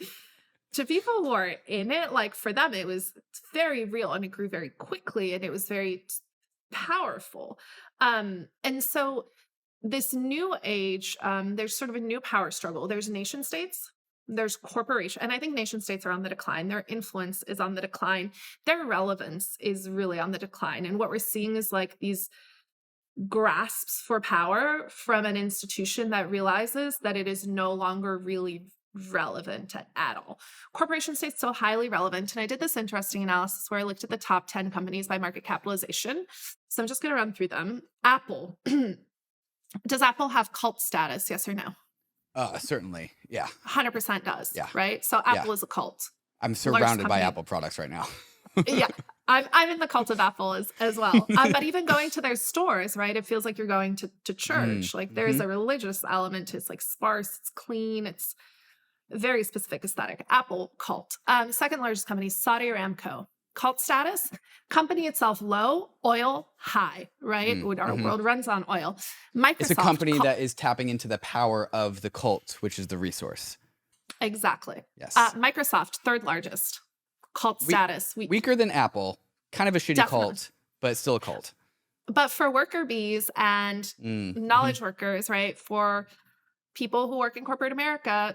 to people who are in it, like for them, it was very real and it grew very quickly and it was very powerful. And so this new age, there's sort of a new power struggle. There's nation states There's corporation. And I think nation states are on the decline. Their influence is on the decline. Their relevance is really on the decline. And what we're seeing is like these grasps for power from an institution that realizes that it is no longer really relevant at all. Corporation states still highly relevant. And I did this interesting analysis where I looked at the top 10 companies by market capitalization. So I'm just going to run through them. Apple. Does Apple have cult status? Yes or no? Certainly. Yeah. 100% does. Yeah. Right? So Apple is a cult. I'm surrounded by Apple products right now. Yeah. I'm in the cult of Apple as well. But even going to their stores, right? It feels like you're going to church. Like there's a religious element to it. It's like sparse, it's clean, it's very specific aesthetic. Apple, cult. Second largest company, Saudi Aramco. Cult status, company itself low, oil high, right? Our world runs on oil. Microsoft. It's a company that is tapping into the power of the cult, which is the resource. Exactly. Yes. Microsoft, third largest. Cult status. Weaker than Apple, kind of a shitty cult, but still a cult. But for worker bees and knowledge workers, right? For people who work in corporate America,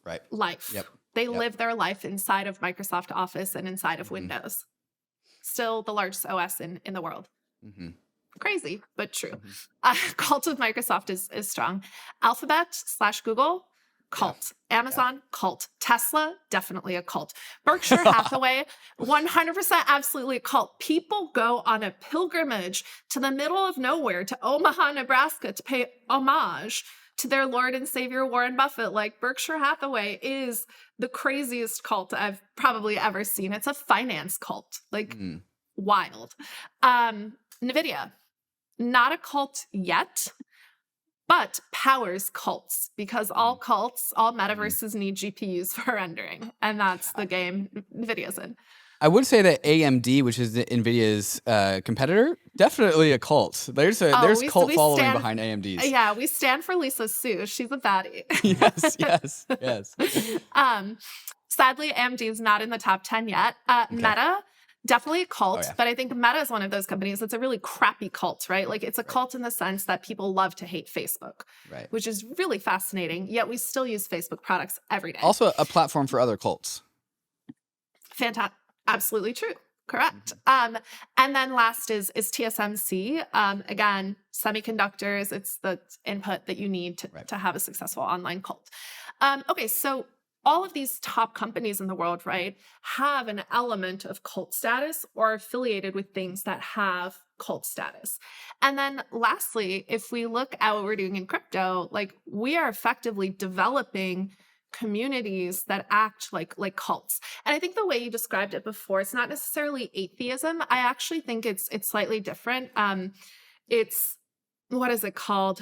right? Life. Yep. They live their life inside of Microsoft Office and inside of Windows. Still the largest OS in the world. Crazy, but true. Cult of Microsoft is strong. Alphabet / Google, cult. Amazon, cult. Tesla, definitely a cult. Berkshire Hathaway, 100% absolutely a cult. People go on a pilgrimage to the middle of nowhere, to Omaha, Nebraska, to pay homage to their Lord and Savior, Warren Buffett. Like Berkshire Hathaway is the craziest cult I've probably ever seen. It's a finance cult, like wild. NVIDIA, not a cult yet, but powers cults because all cults, all metaverses need GPUs for rendering. And that's the game NVIDIA's in. I would say that AMD, which is NVIDIA's competitor, definitely a cult. There's cult following behind AMD's. Yeah, we stand for Lisa Su. She's a baddie. Yes. Sadly, AMD is not in the top 10 yet. Meta, definitely a cult, but I think Meta is one of those companies that's a really crappy cult, right? Like it's a cult in the sense that people love to hate Facebook, which is really fascinating. Yet we still use Facebook products every day. Also a platform for other cults. Fantastic. Absolutely true. Correct. And then last is TSMC. Again, semiconductors, it's the input that you need to have a successful online cult. Okay, so all of these top companies in the world, right, have an element of cult status or affiliated with things that have cult status. And then lastly, if we look at what we're doing in crypto, like we are effectively developing communities that act like cults. And I think the way you described it before, it's not necessarily atheism. I actually think it's slightly different. It's, what is it called?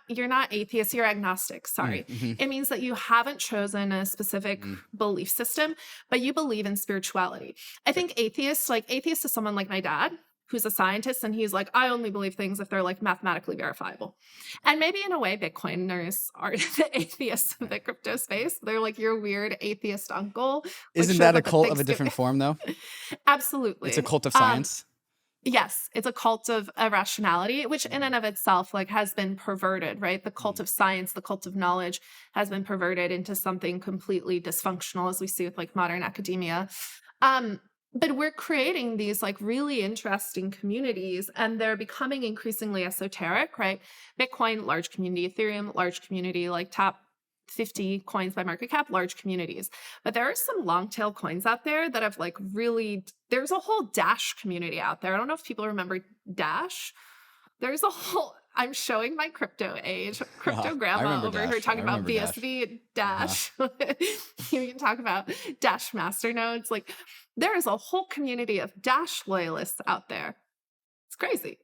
You're not atheist, you're agnostic. Sorry. It means that you haven't chosen a specific belief system, but you believe in spirituality. I think atheist is someone like my dad, who's a scientist, and he's like, I only believe things if they're like mathematically verifiable. And maybe in a way, Bitcoiners are the atheists of the crypto space. They're like your weird atheist uncle. Isn't that a cult of a different form though? Absolutely. It's a cult of science. Yes, it's a cult of irrationality, which in and of itself like has been perverted, right? The cult of science, the cult of knowledge has been perverted into something completely dysfunctional, as we see with like modern academia. But we're creating these like really interesting communities and they're becoming increasingly esoteric, right? Bitcoin, large community, Ethereum, large community, like top 50 coins by market cap, large communities. But there are some long tail coins out there that have like really, there's a whole Dash community out there. I don't know if people remember Dash. There's a whole, I'm showing my crypto age, crypto grandma over here talking about BSV Dash. You can talk about Dash masternodes. Like there is a whole community of Dash loyalists out there. It's crazy.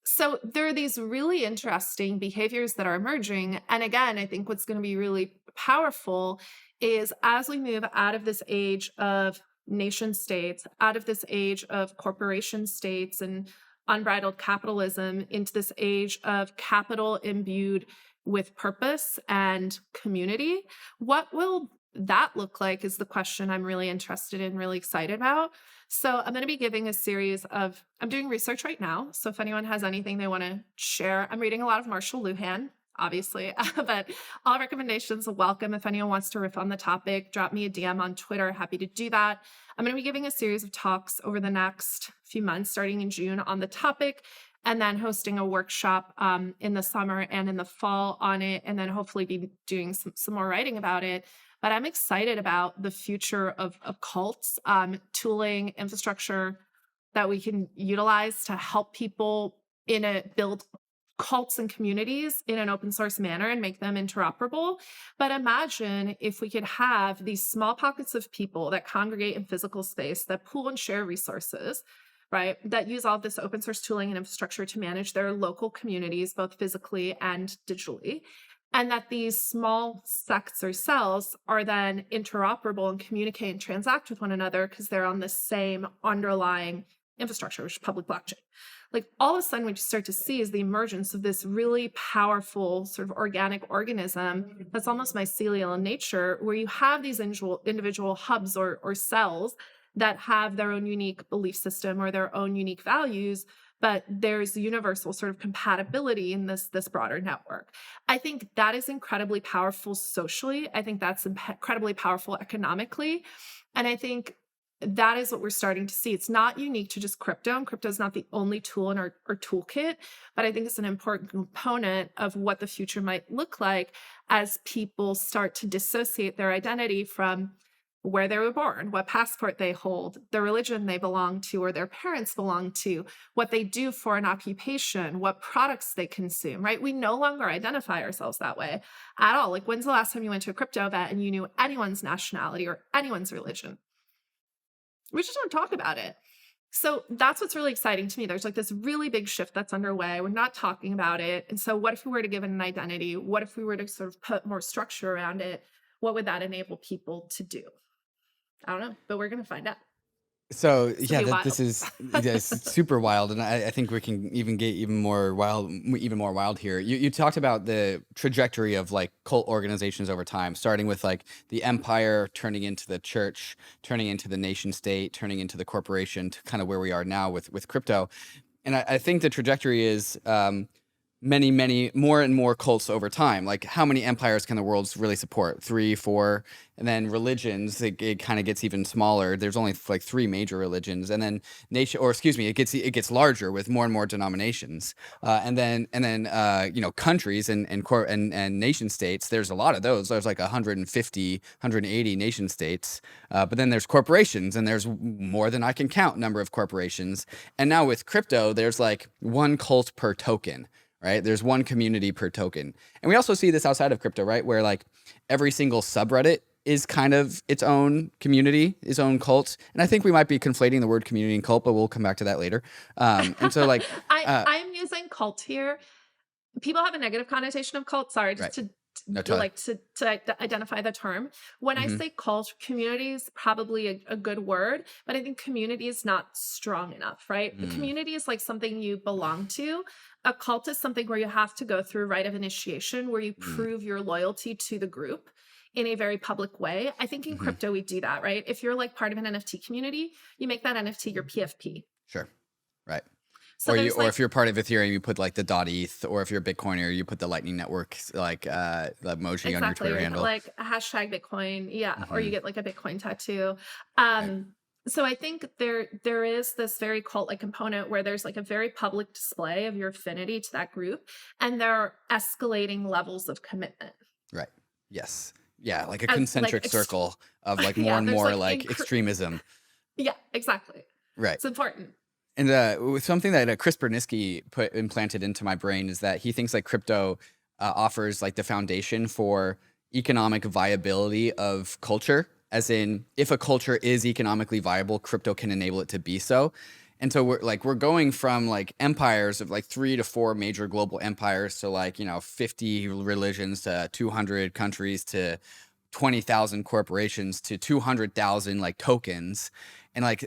So there are these really interesting behaviors that are emerging. And again, I think what's going to be really powerful is as we move out of this age of nation states, out of this age of corporation states and unbridled capitalism into this age of capital imbued with purpose and community, what will that look like is the question I'm really interested in, really excited about. So I'm going to be giving a series of, I'm doing research right now. So if anyone has anything they want to share, I'm reading a lot of Marshall Lujan. obviously. But all recommendations are welcome. If anyone wants to riff on the topic, drop me a DM on Twitter. Happy to do that. I'm going to be giving a series of talks over the next few months, starting in June, on the topic, and then hosting a workshop in the summer and in the fall on it, and then hopefully be doing some more writing about it. But I'm excited about the future of cults, tooling, infrastructure that we can utilize to help people build cults and communities in an open source manner and make them interoperable. But imagine if we could have these small pockets of people that congregate in physical space, that pool and share resources, right? That use all of this open source tooling and infrastructure to manage their local communities, both physically and digitally. And that these small sects or cells are then interoperable and communicate and transact with one another because they're on the same underlying infrastructure, which is public blockchain. Like, all of a sudden, what you start to see is the emergence of this really powerful sort of organic organism that's almost mycelial in nature, where you have these individual hubs or cells that have their own unique belief system or their own unique values, but there's universal sort of compatibility in this broader network. I think that is incredibly powerful socially. I think that's incredibly powerful economically. And I think that is what we're starting to see. It's not unique to just crypto, and crypto is not the only tool in our toolkit, but I think it's an important component of what the future might look like as people start to dissociate their identity from where they were born, what passport they hold, the religion they belong to or their parents belong to, what they do for an occupation, what products they consume, right? We no longer identify ourselves that way at all. Like, when's the last time you went to a crypto event and you knew anyone's nationality or anyone's religion? We just don't talk about it. So that's what's really exciting to me. There's like this really big shift that's underway. We're not talking about it. And so what if we were to give it an identity? What if we were to sort of put more structure around it? What would that enable people to do? I don't know, but we're going to find out. So It's yeah, gonna be wild. this is super wild, and I think we can even get even more wild here. You talked about the trajectory of like cult organizations over time, starting with like the empire, turning into the church, turning into the nation state, turning into the corporation, to kind of where we are now with crypto. And I think the trajectory is many more and more cults over time. Like, how many empires can the world really support? 3, 4, and then religions, it kind of gets even smaller. There's only like 3 major religions, and then it gets larger with more and more denominations, and then countries and nation states. There's a lot of those. There's like 150, 180 nation states, but then there's corporations, and there's more than I can count number of corporations. And now with crypto, there's like one cult per token. Right? There's one community per token. And we also see this outside of crypto, right? Where like every single subreddit is kind of its own community, its own cult. And I think we might be conflating the word community and cult, but we'll come back to that later. And so like, I'm using cult here. People have a negative connotation of cult. Sorry, just right. to identify the term. When I say cult, community is probably a good word, but I think community is not strong enough, right? The community is like something you belong to. A cult is something where you have to go through a rite of initiation, where you prove your loyalty to the group in a very public way. I think in crypto, we do that, right? If you're like part of an NFT community, you make that NFT your PFP. Sure. Right. So or if you're part of Ethereum, you put like the .eth, or if you're a Bitcoiner, you put the Lightning Network like emoji on your Twitter handle. Like hashtag Bitcoin, or you get like a Bitcoin tattoo. So I think there is this very cult-like component where there's like a very public display of your affinity to that group, and there are escalating levels of commitment. Right. Yes. Yeah, like a concentric circle of like more and more like extremism. Yeah, exactly. Right. It's important. And something that Chris Berniski implanted into my brain is that he thinks like crypto offers like the foundation for economic viability of culture. As in, if a culture is economically viable, crypto can enable it to be so. And so we're going from like empires of like 3 to 4 major global empires to like 50 religions to 200 countries to 20,000 corporations to 200,000 like tokens. And like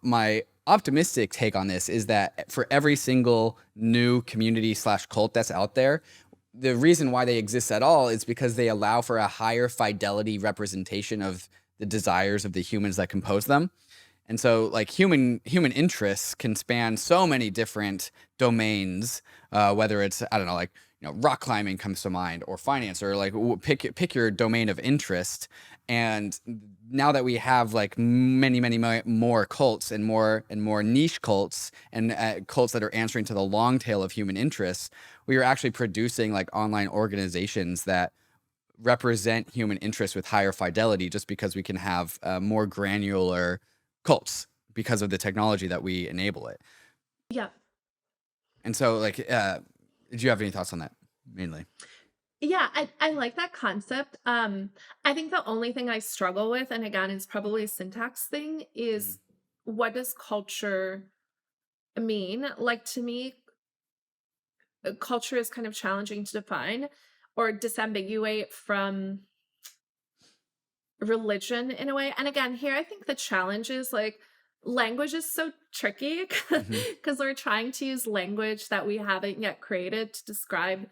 my optimistic take on this is that for every single new community / cult that's out there, the reason why they exist at all is because they allow for a higher fidelity representation of the desires of the humans that compose them. And so like human interests can span so many different domains, whether it's, I don't know, like, rock climbing comes to mind, or finance, or like pick your domain of interest. And now that we have like many more cults and more niche cults and cults that are answering to the long tail of human interests, we are actually producing like online organizations that represent human interests with higher fidelity, just because we can have more granular cults because of the technology that we enable it. Yeah. And so like, do you have any thoughts on that mainly? Yeah, I like that concept. I think the only thing I struggle with, and again, it's probably a syntax thing, Mm. is what does culture mean? Like to me, culture is kind of challenging to define or disambiguate from religion in a way. And again, here I think the challenge is like language is so tricky Mm-hmm. because we're trying to use language that we haven't yet created to describe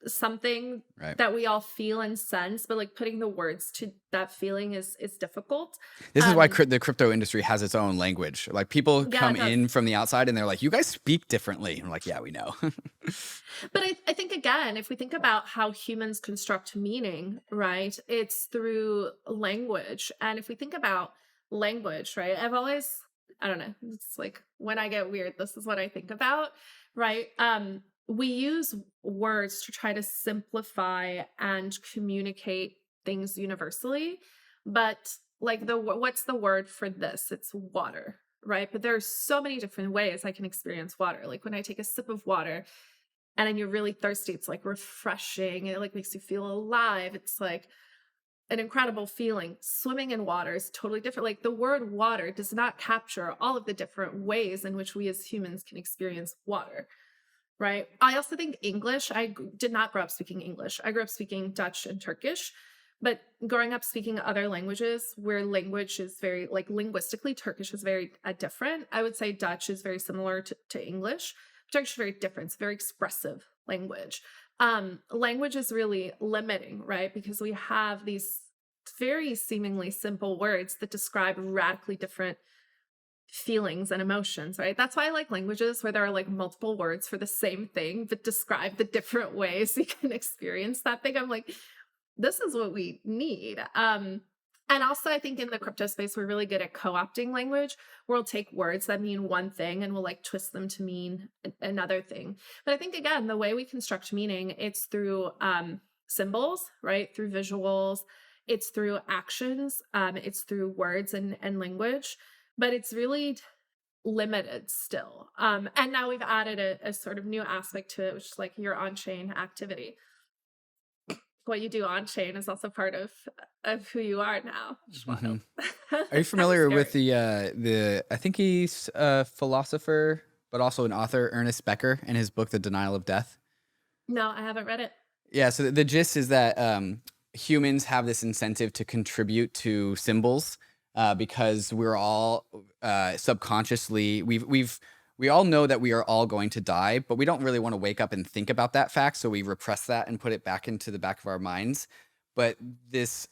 something Right. that we all feel and sense, but like putting the words to that feeling is difficult. This is why Um the crypto industry has its own language. Like people yeah, come it does. in from the outside and they're like, "You guys speak differently." And I'm like, "Yeah, we know." But I think again, if we think about how humans construct meaning, right, it's through language. And if we think about language, right, I've always, I don't know, it's like when I get weird, this is what I think about, right? We use words to try to simplify and communicate things universally, but like what's the word for this? It's water, right? But there's so many different ways I can experience water. Like when I take a sip of water, and then you're really thirsty, it's like refreshing, it like makes you feel alive, it's like an incredible feeling. Swimming in water is totally different. Like the word water does not capture all of the different ways in which we as humans can experience water, right? I also think English, did not grow up speaking English, I grew up speaking Dutch and Turkish. But growing up speaking other languages where language is very, like linguistically, Turkish is very different. I would say Dutch is very similar to English. Turkish is very different. It's very expressive language. Language is really limiting, right? Because we have these very seemingly simple words that describe radically different feelings and emotions, right? That's why I like languages where there are like multiple words for the same thing, but describe the different ways you can experience that thing. I'm like, this is what we need. And also I think in the crypto space, we're really good at co-opting language. We'll take words that mean one thing and we'll like twist them to mean another thing. But I think again, the way we construct meaning, it's through symbols, right? Through visuals, it's through actions, it's through words and language, but it's really limited still. And now we've added a sort of new aspect to it, which is like your on-chain activity. What you do on chain is also part of who you are now. It's Mhm. wild. Are you Kind of familiar with scary. the I think he's a philosopher, but also an author, Ernest Becker, and his book, The Denial of Death? No, I haven't read it. Yeah, so the gist is that humans have this incentive to contribute to symbols because we're all subconsciously we all know that we are all going to die, but we don't really want to wake up and think about that fact, so we repress that and put it back into the back of our minds. But this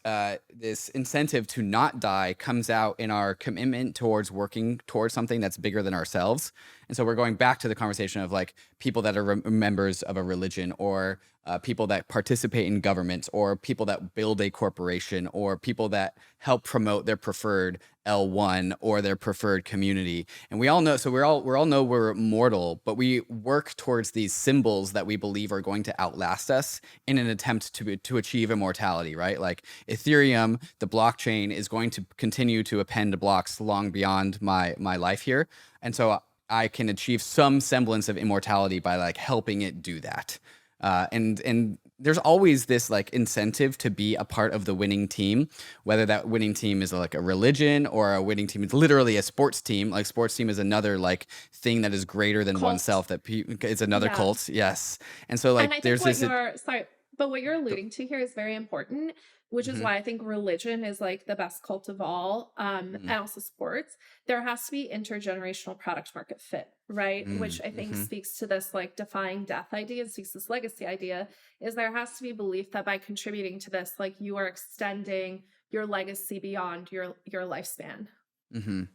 incentive to not die comes out in our commitment towards working towards something that's bigger than ourselves. And so we're going back to the conversation of like people that are members of a religion, or people that participate in governments, or people that build a corporation, or people that help promote their preferred L1 or their preferred community. And we all know, so we all know we're mortal, but we work towards these symbols that we believe are going to outlast us in an attempt to achieve immortality, right? Like Ethereum, the blockchain, is going to continue to append blocks long beyond my life here. And so I can achieve some semblance of immortality by like helping it do that. And there's always this like incentive to be a part of the winning team, whether that winning team is like a religion or a winning team is literally a sports team. Like sports team is another like thing that is greater than Cult. oneself. It's another Yeah. cult. Yes. And so And like I think there's what this. you're, sorry, but what you're alluding to here is very important, which is Mhm, why I think religion is like the best cult of all, mhm, and also sports. There has to be intergenerational product market fit, right? Which I think mhm. speaks to this like defying death idea, and speaks this legacy idea, is there has to be belief that by contributing to this, like you are extending your legacy beyond your lifespan. Mhm.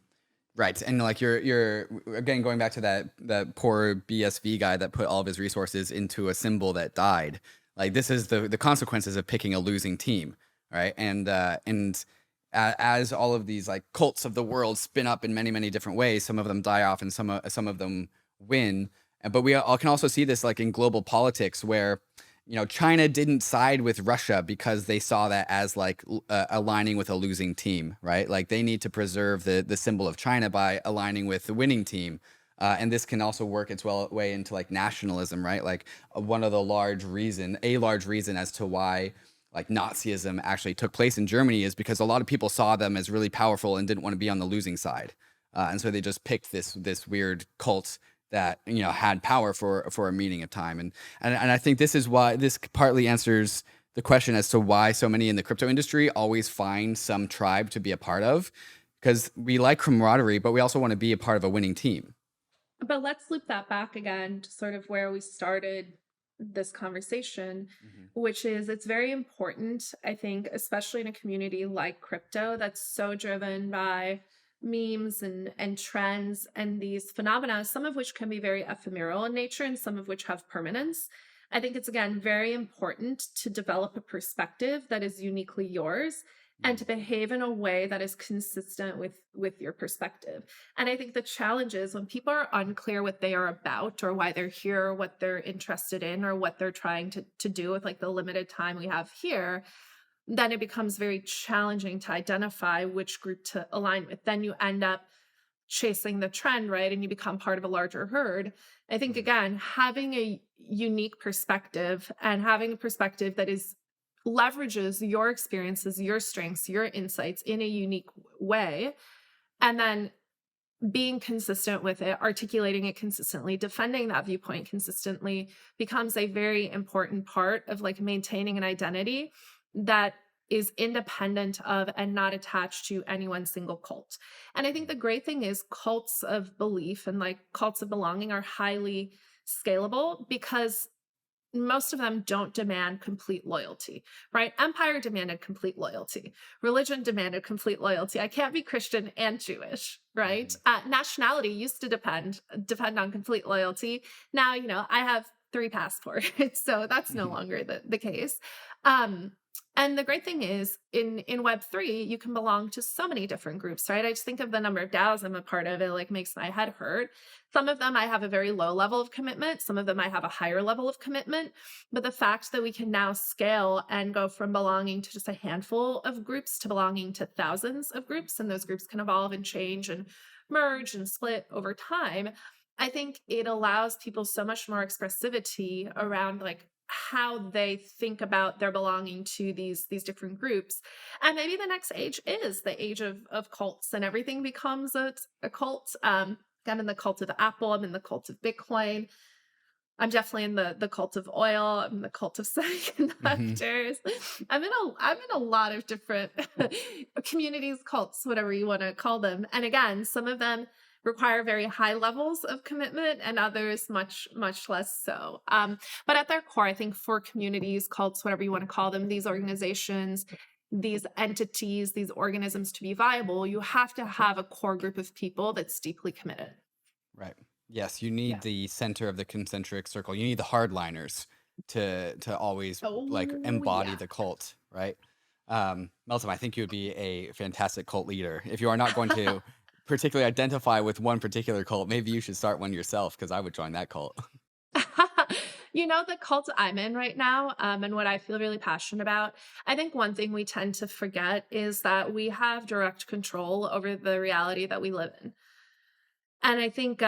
Right. And like you're again going back to that poor BSV guy that put all of his resources into a symbol that died. Like this is the consequences of picking a losing team, right? As all of these like cults of the world spin up in many different ways, some of them die off and some of them win. But we all can also see this like in global politics where China didn't side with Russia because they saw that as like aligning with a losing team, right? Like they need to preserve the symbol of China by aligning with the winning team. And this can also work its way into like nationalism, right? Like one of the a large reason as to why like Nazism actually took place in Germany is because a lot of people saw them as really powerful and didn't want to be on the losing side. And so they just picked this weird cult that had power for a meaning of time. And I think this is why this partly answers the question as to why so many in the crypto industry always find some tribe to be a part of, because we like camaraderie, but we also want to be a part of a winning team. But let's loop that back again to sort of where we started this conversation, which is it's very important, I think, especially in a community like crypto that's so driven by memes and trends and these phenomena, some of which can be very ephemeral in nature and some of which have permanence. I think it's, again, very important to develop a perspective that is uniquely yours and to behave in a way that is consistent with your perspective. And I think the challenge is when people are unclear what they are about or why they're here or what they're interested in or what they're trying to do with like the limited time we have here, then it becomes very challenging to identify which group to align with. Then you end up chasing the trend, right? And you become part of a larger herd. I think, again, having a unique perspective and having a perspective that leverages your experiences, your strengths, your insights in a unique way, and then being consistent with it, articulating it consistently, defending that viewpoint consistently becomes a very important part of like maintaining an identity that is independent of and not attached to any one single cult. And I think the great thing is cults of belief and like cults of belonging are highly scalable because most of them don't demand complete loyalty, right? Empire demanded complete loyalty. Religion demanded complete loyalty. I can't be Christian and Jewish, right? Nationality used to depend on complete loyalty. Now, I have 3 passports, so that's no longer the case. And the great thing is in Web3, you can belong to so many different groups, right? I just think of the number of DAOs I'm a part of, it like makes my head hurt. Some of them I have a very low level of commitment. Some of them I have a higher level of commitment. But the fact that we can now scale and go from belonging to just a handful of groups to belonging to thousands of groups, and those groups can evolve and change and merge and split over time, I think it allows people so much more expressivity around like how they think about their belonging to these different groups. And maybe the next age is the age of cults and everything becomes a cult. I'm in the cult of Apple. I'm in the cult of Bitcoin. I'm definitely in the cult of oil. I'm in the cult of semiconductors. I'm in a lot of different communities, cults, whatever you want to call them. And again, some of them require very high levels of commitment and others much less so. But at their core, I think for communities, cults, whatever you want to call them, these organizations, these entities, these organisms to be viable, you have to have a core group of people that's deeply committed. Right. Yes, you need the center of the concentric circle. You need the hardliners to always like embody the cult, right? Meltem, I think you would be a fantastic cult leader. If you are not going to particularly identify with one particular cult, maybe you should start one yourself, because I would join that cult. The cult I'm in right now, and what I feel really passionate about, I think one thing we tend to forget is that we have direct control over the reality that we live in. And I think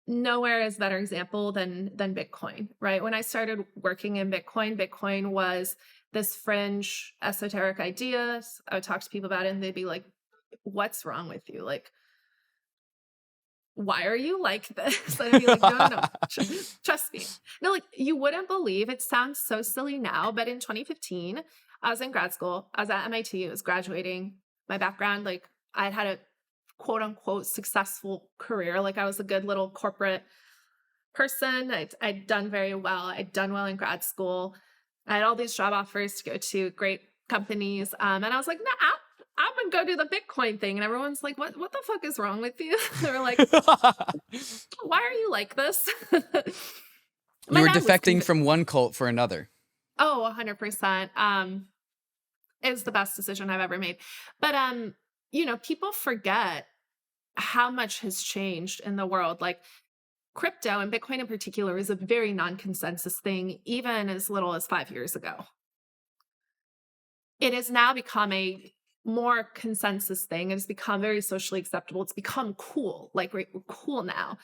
nowhere is a better example than Bitcoin, right? When I started working in Bitcoin was this fringe esoteric idea. I would talk to people about it and they'd be like, what's wrong with you? Like, why are you like this? And I'd be like, no, trust me. No, like you wouldn't believe, it sounds so silly now, but in 2015, I was in grad school. I was at MIT. I was graduating. My background, like I had a quote unquote successful career. Like I was a good little corporate person. I'd done very well. I'd done well in grad school. I had all these job offers to go to great companies. And I was like, nah, I'm gonna go do the Bitcoin thing. And everyone's like, what the fuck is wrong with you? They're like, why are you like this? You My were dad was defecting from one cult for another. Oh, 100%. It's the best decision I've ever made. But you know, people forget how much has changed in the world. Like crypto and Bitcoin in particular is a very non-consensus thing, even as little as 5 years ago. It has now become a more consensus thing. It has become very socially acceptable. It's become cool. Like we're cool now.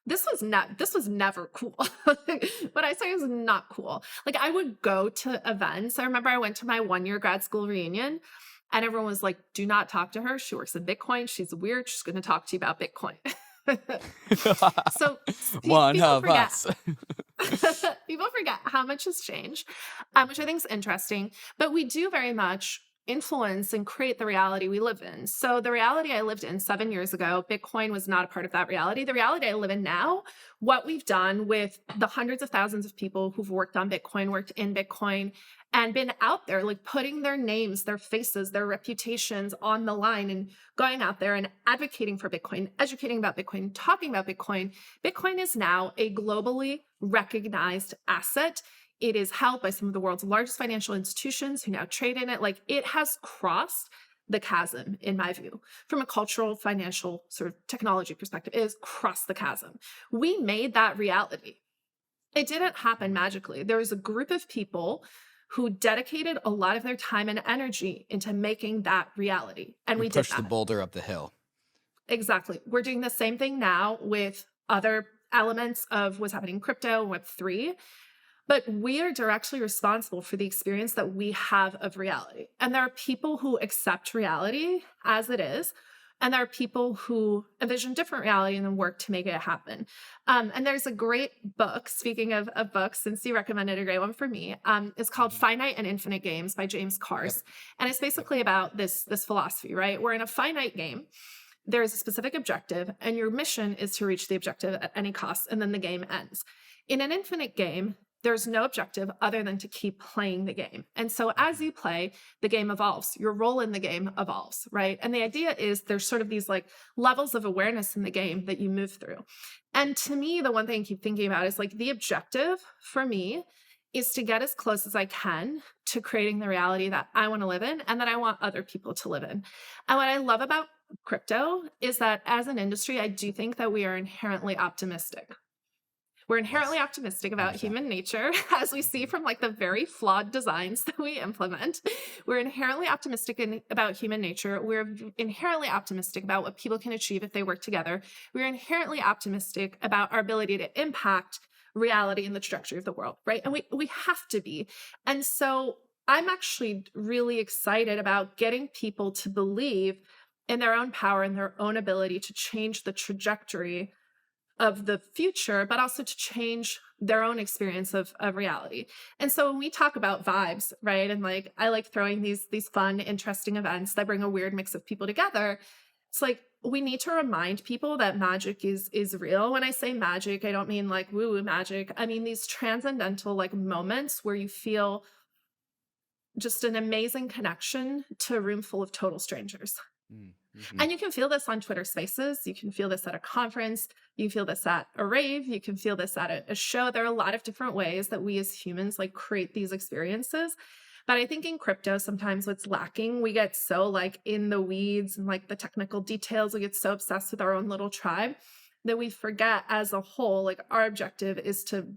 This was never cool. What I say is not cool. Like I would go to events. I remember I went to my 1-year grad school reunion and everyone was like, do not talk to her. She works in Bitcoin. She's weird. She's going to talk to you about Bitcoin. So One people of forget. us. People forget how much has changed, which I think is interesting. But we do very much influence and create the reality we live in. So the reality I lived in 7 years ago, Bitcoin was not a part of that reality. The reality I live in now, what we've done with the hundreds of thousands of people who've worked on Bitcoin, worked in Bitcoin, and been out there, like putting their names, their faces, their reputations on the line and going out there and advocating for Bitcoin, educating about Bitcoin, talking about Bitcoin. Bitcoin is now a globally recognized asset. It is held by some of the world's largest financial institutions who now trade in it. Like it has crossed the chasm, in my view, from a cultural, financial, sort of technology perspective. It has crossed the chasm. We made that reality. It didn't happen magically. There was a group of people who dedicated a lot of their time and energy into making that reality. And we did Pushed the that. boulder up the hill. Exactly. We're doing the same thing now with other elements of what's happening in crypto, Web3. But we are directly responsible for the experience that we have of reality. And there are people who accept reality as it is. And there are people who envision different reality and then work to make it happen. And there's a great book, speaking of books, since you recommended a great one for me. It's called Finite and Infinite Games by James Cars. Yep. And it's basically about this philosophy, right? We're in a finite game. There is a specific objective, and your mission is to reach the objective at any cost, and then the game ends. In an infinite game, there's no objective other than to keep playing the game. And so as you play, the game evolves. Your role in the game evolves, right? And the idea is there's sort of these like levels of awareness in the game that you move through. And to me, the one thing I keep thinking about is like the objective for me is to get as close as I can to creating the reality that I want to live in and that I want other people to live in. And what I love about crypto is that as an industry, I do think that we are inherently optimistic. We're inherently optimistic about human nature, as we see from like the very flawed designs that we implement. We're inherently optimistic about human nature. We're inherently optimistic about what people can achieve if they work together. We're inherently optimistic about our ability to impact reality and the trajectory of the world, right? And we have to be. And so I'm actually really excited about getting people to believe in their own power and their own ability to change the trajectory of the future, but also to change their own experience of reality. And so when we talk about vibes, right? And like, I like throwing these fun, interesting events that bring a weird mix of people together. It's like, we need to remind people that magic is real. When I say magic, I don't mean like woo-woo magic. I mean these transcendental like moments where you feel just an amazing connection to a room full of total strangers. Mm-hmm. And you can feel this on Twitter Spaces. You can feel this at a conference. You feel this at a rave. You can feel this at a show. There are a lot of different ways that we as humans like create these experiences. But I think in crypto, sometimes what's lacking, we get so like in the weeds and like the technical details. We get so obsessed with our own little tribe that we forget as a whole, like our objective is to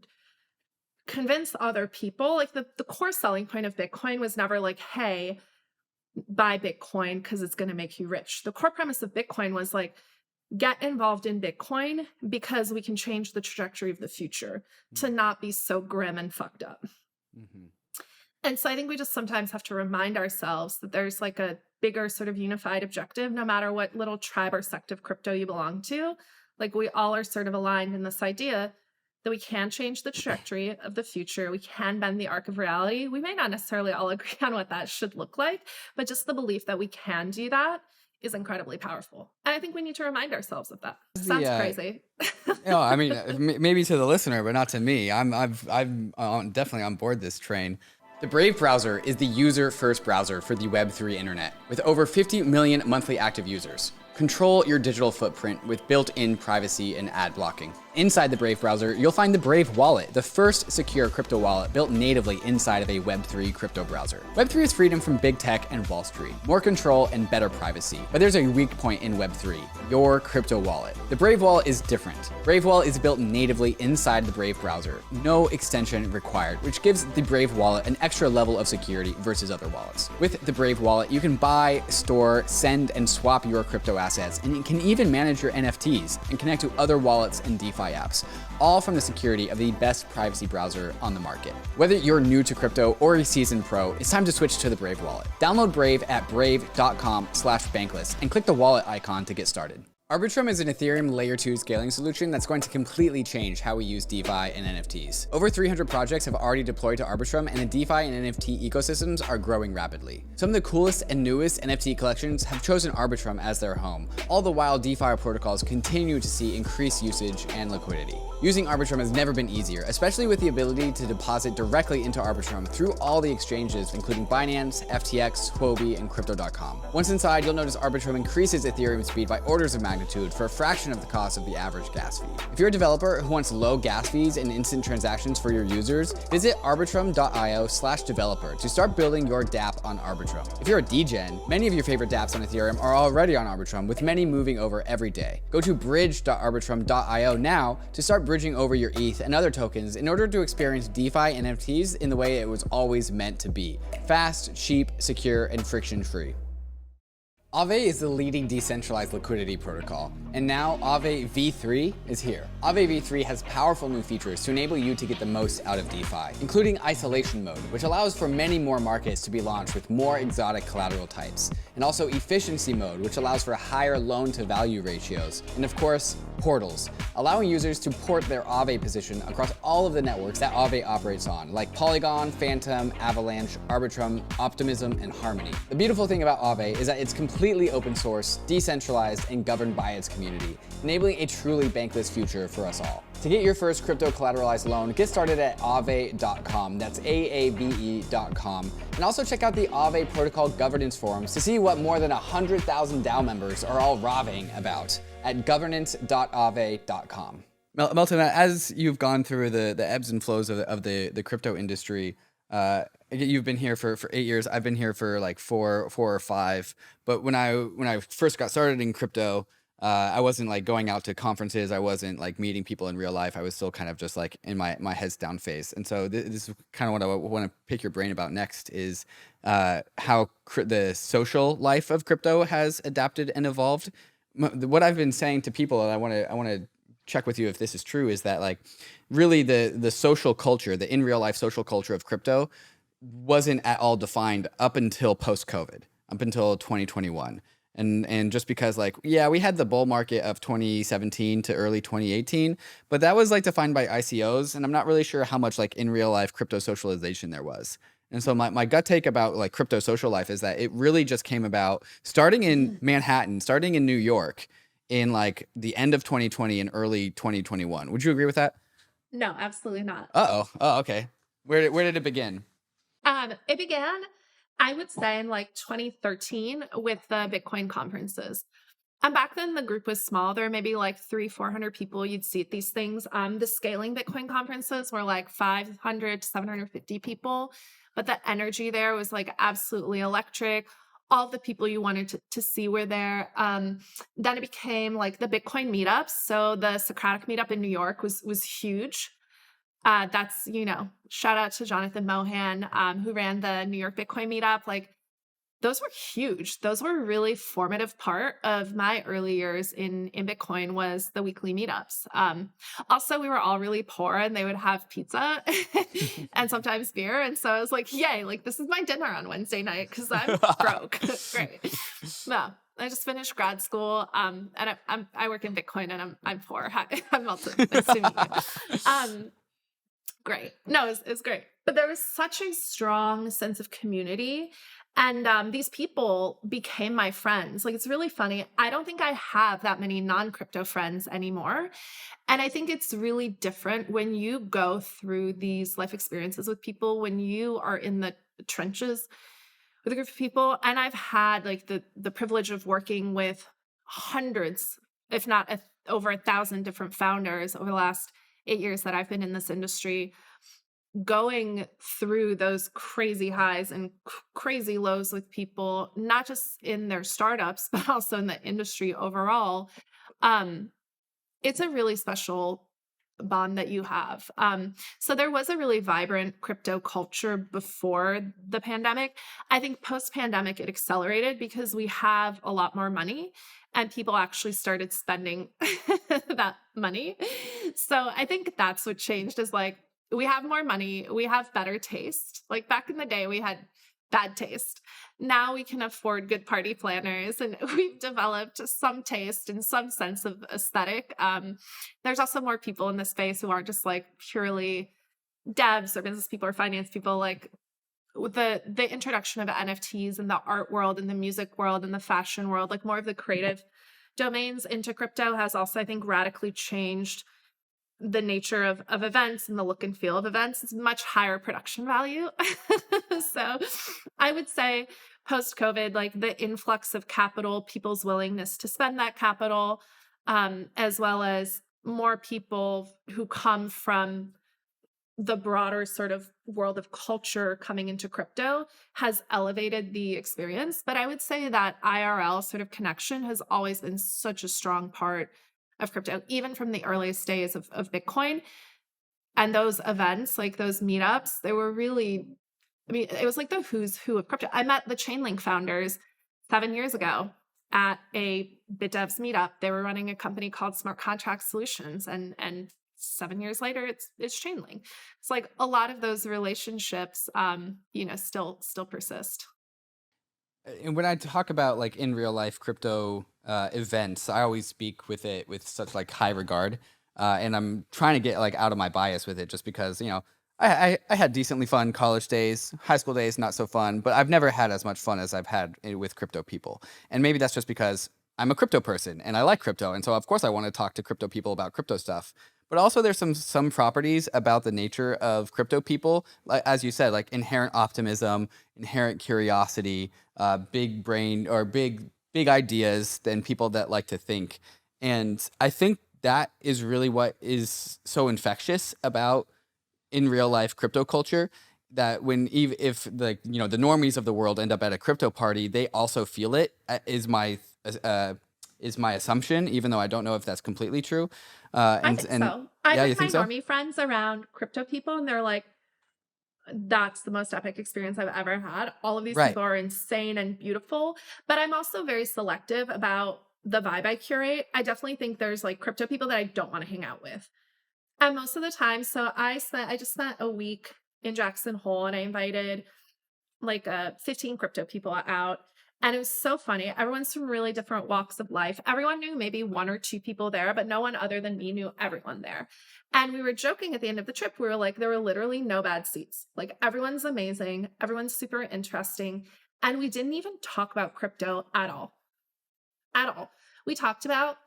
convince other people. Like the core selling point of Bitcoin was never like, hey, buy Bitcoin because it's going to make you rich. The core premise of Bitcoin was like, get involved in Bitcoin because we can change the trajectory of the future to not be so grim and fucked up. Mm-hmm. And so I think we just sometimes have to remind ourselves that there's like a bigger sort of unified objective, no matter what little tribe or sect of crypto you belong to. Like we all are sort of aligned in this idea that we can change the trajectory of the future. We can bend the arc of reality. We may not necessarily all agree on what that should look like, but just the belief that we can do that is incredibly powerful. And I think we need to remind ourselves of that. Sounds crazy. No, I mean, maybe to the listener, but not to me. I'm definitely on board this train. The Brave browser is the user-first browser for the Web3 internet, with over 50 million monthly active users. Control your digital footprint with built-in privacy and ad blocking. Inside the Brave browser, you'll find the Brave Wallet, the first secure crypto wallet built natively inside of a Web3 crypto browser. Web3 is freedom from big tech and Wall Street, more control and better privacy. But there's a weak point in Web3, your crypto wallet. The Brave Wallet is different. Brave Wallet is built natively inside the Brave browser, no extension required, which gives the Brave Wallet an extra level of security versus other wallets. With the Brave Wallet, you can buy, store, send, and swap your crypto assets, and you can even manage your NFTs and connect to other wallets and DeFi apps, all from the security of the best privacy browser on the market. Whether you're new to crypto or a seasoned pro, it's time to switch to the Brave wallet. Download Brave at brave.com/bankless and click the wallet icon to get started. Arbitrum is an Ethereum Layer 2 scaling solution that's going to completely change how we use DeFi and NFTs. Over 300 projects have already deployed to Arbitrum, and the DeFi and NFT ecosystems are growing rapidly. Some of the coolest and newest NFT collections have chosen Arbitrum as their home, all the while DeFi protocols continue to see increased usage and liquidity. Using Arbitrum has never been easier, especially with the ability to deposit directly into Arbitrum through all the exchanges, including Binance, FTX, Huobi, and Crypto.com. Once inside, you'll notice Arbitrum increases Ethereum speed by orders of magnitude for a fraction of the cost of the average gas fee. If you're a developer who wants low gas fees and instant transactions for your users, visit arbitrum.io/developer to start building your dApp on Arbitrum. If you're a degen, many of your favorite dApps on Ethereum are already on Arbitrum, with many moving over every day. Go to bridge.arbitrum.io now to start bridging over your ETH and other tokens in order to experience DeFi and NFTs in the way it was always meant to be: fast, cheap, secure, and friction-free. Aave is the leading decentralized liquidity protocol, and now Aave v3 is here. Aave v3 has powerful new features to enable you to get the most out of DeFi, including isolation mode, which allows for many more markets to be launched with more exotic collateral types, and also efficiency mode, which allows for higher loan-to-value ratios, and of course, portals, allowing users to port their Aave position across all of the networks that Aave operates on, like Polygon, Phantom, Avalanche, Arbitrum, Optimism, and Harmony. The beautiful thing about Aave is that it's completely open source, decentralized, and governed by its community, enabling a truly bankless future for us all. To get your first crypto collateralized loan, get started at aave.com. That's AAVE.com. And also check out the Aave protocol governance forums to see what more than 100,000 DAO members are all raving about at governance.aave.com. Meltem, as you've gone through the ebbs and flows of the crypto industry, you've been here for 8 years. I've been here for like four or five. But when I first got started in crypto, I wasn't like going out to conferences. I wasn't like meeting people in real life. I was still kind of just like in my heads down phase. And so this is kind of what I want to pick your brain about next is how the social life of crypto has adapted and evolved. What I've been saying to people, and I want to check with you if this is true, is that like really the social culture, the in real life social culture of crypto wasn't at all defined up until post-COVID, up until 2021. And just because like, yeah, we had the bull market of 2017 to early 2018, but that was like defined by ICOs. And I'm not really sure how much like in real life crypto socialization there was. And so my gut take about like crypto social life is that it really just came about starting in Manhattan, starting in New York in like the end of 2020 and early 2021. Would you agree with that? No, absolutely not. Oh, okay. Where did it begin? It began, I would say, in like 2013 with the Bitcoin conferences. And back then the group was small. There were maybe like 300-400 people you'd see at these things. The scaling Bitcoin conferences were like 500 to 750 people, but the energy there was like absolutely electric. All the people you wanted to see were there. Then it became like the Bitcoin meetups. So the Socratic meetup in New York was huge. That's, shout out to Jonathan Mohan, who ran the New York Bitcoin meetup. Like those were huge. Those were a really formative part of my early years in Bitcoin was the weekly meetups. Also, we were all really poor and they would have pizza and sometimes beer. And so I was like, yay, like this is my dinner on Wednesday night because I'm broke. Great. No, I just finished grad school and I work in Bitcoin and I'm poor. Hi, I'm Meltem. Nice to meet you. Great. No, it's great. But there was such a strong sense of community. And these people became my friends. Like, it's really funny. I don't think I have that many non-crypto friends anymore. And I think it's really different when you go through these life experiences with people, when you are in the trenches with a group of people. And I've had like the privilege of working with hundreds, if not over 1,000 different founders over the last 8 years that I've been in this industry, going through those crazy highs and crazy lows with people, not just in their startups, but also in the industry overall. Um, it's a really special bond that you have. So there was a really vibrant crypto culture before the pandemic. I think post-pandemic, it accelerated because we have a lot more money and people actually started spending that money. So I think that's what changed, is like, we have more money, we have better taste. Like back in the day, we had bad taste. Now we can afford good party planners, and we've developed some taste and some sense of aesthetic. There's also more people in the space who aren't just like purely devs or business people or finance people. Like with the introduction of NFTs and the art world and the music world and the fashion world, like more of the creative domains into crypto has also, I think, radically changed the nature of events and the look and feel of events. Is much higher production value. So I would say post-COVID, like the influx of capital, people's willingness to spend that capital, as well as more people who come from the broader sort of world of culture coming into crypto, has elevated the experience. But I would say that IRL sort of connection has always been such a strong part of crypto, even from the earliest days of Bitcoin. And those events, like those meetups, they were really, I mean, it was like the who's who of crypto. I met the Chainlink founders 7 years ago at a BitDevs meetup. They were running a company called Smart Contract Solutions, and 7 years later, it's Chainlink. It's like a lot of those relationships, still persist. And when I talk about like in real life crypto events, I always speak with it with such like high regard, and I'm trying to get like out of my bias with it, just because I had decently fun college days, high school days not so fun, but I've never had as much fun as I've had with crypto people, and maybe that's just because I'm a crypto person and I like crypto, and so of course I want to talk to crypto people about crypto stuff. But also there's some properties about the nature of crypto people, like as you said, like inherent optimism, inherent curiosity, big brain or big ideas than people that like to think. And I think that is really what is so infectious about in real life crypto culture, that when even if the normies of the world end up at a crypto party, they also feel it, uh, is my assumption, even though I don't know if that's completely true. I And think so. I yeah, bring you my think so? normie friends around crypto people, and they're like, that's the most epic experience I've ever had. All of these Right. people are insane and beautiful, but I'm also very selective about the vibe I curate. I definitely think there's like crypto people that I don't want to hang out with. And most of the time, so I just spent a week in Jackson Hole, and I invited like 15 crypto people out. And it was so funny. Everyone's from really different walks of life. Everyone knew maybe one or two people there, but no one other than me knew everyone there. And we were joking at the end of the trip. We were like, there were literally no bad seats. Like, everyone's amazing. Everyone's super interesting. And we didn't even talk about crypto at all. At all. We talked about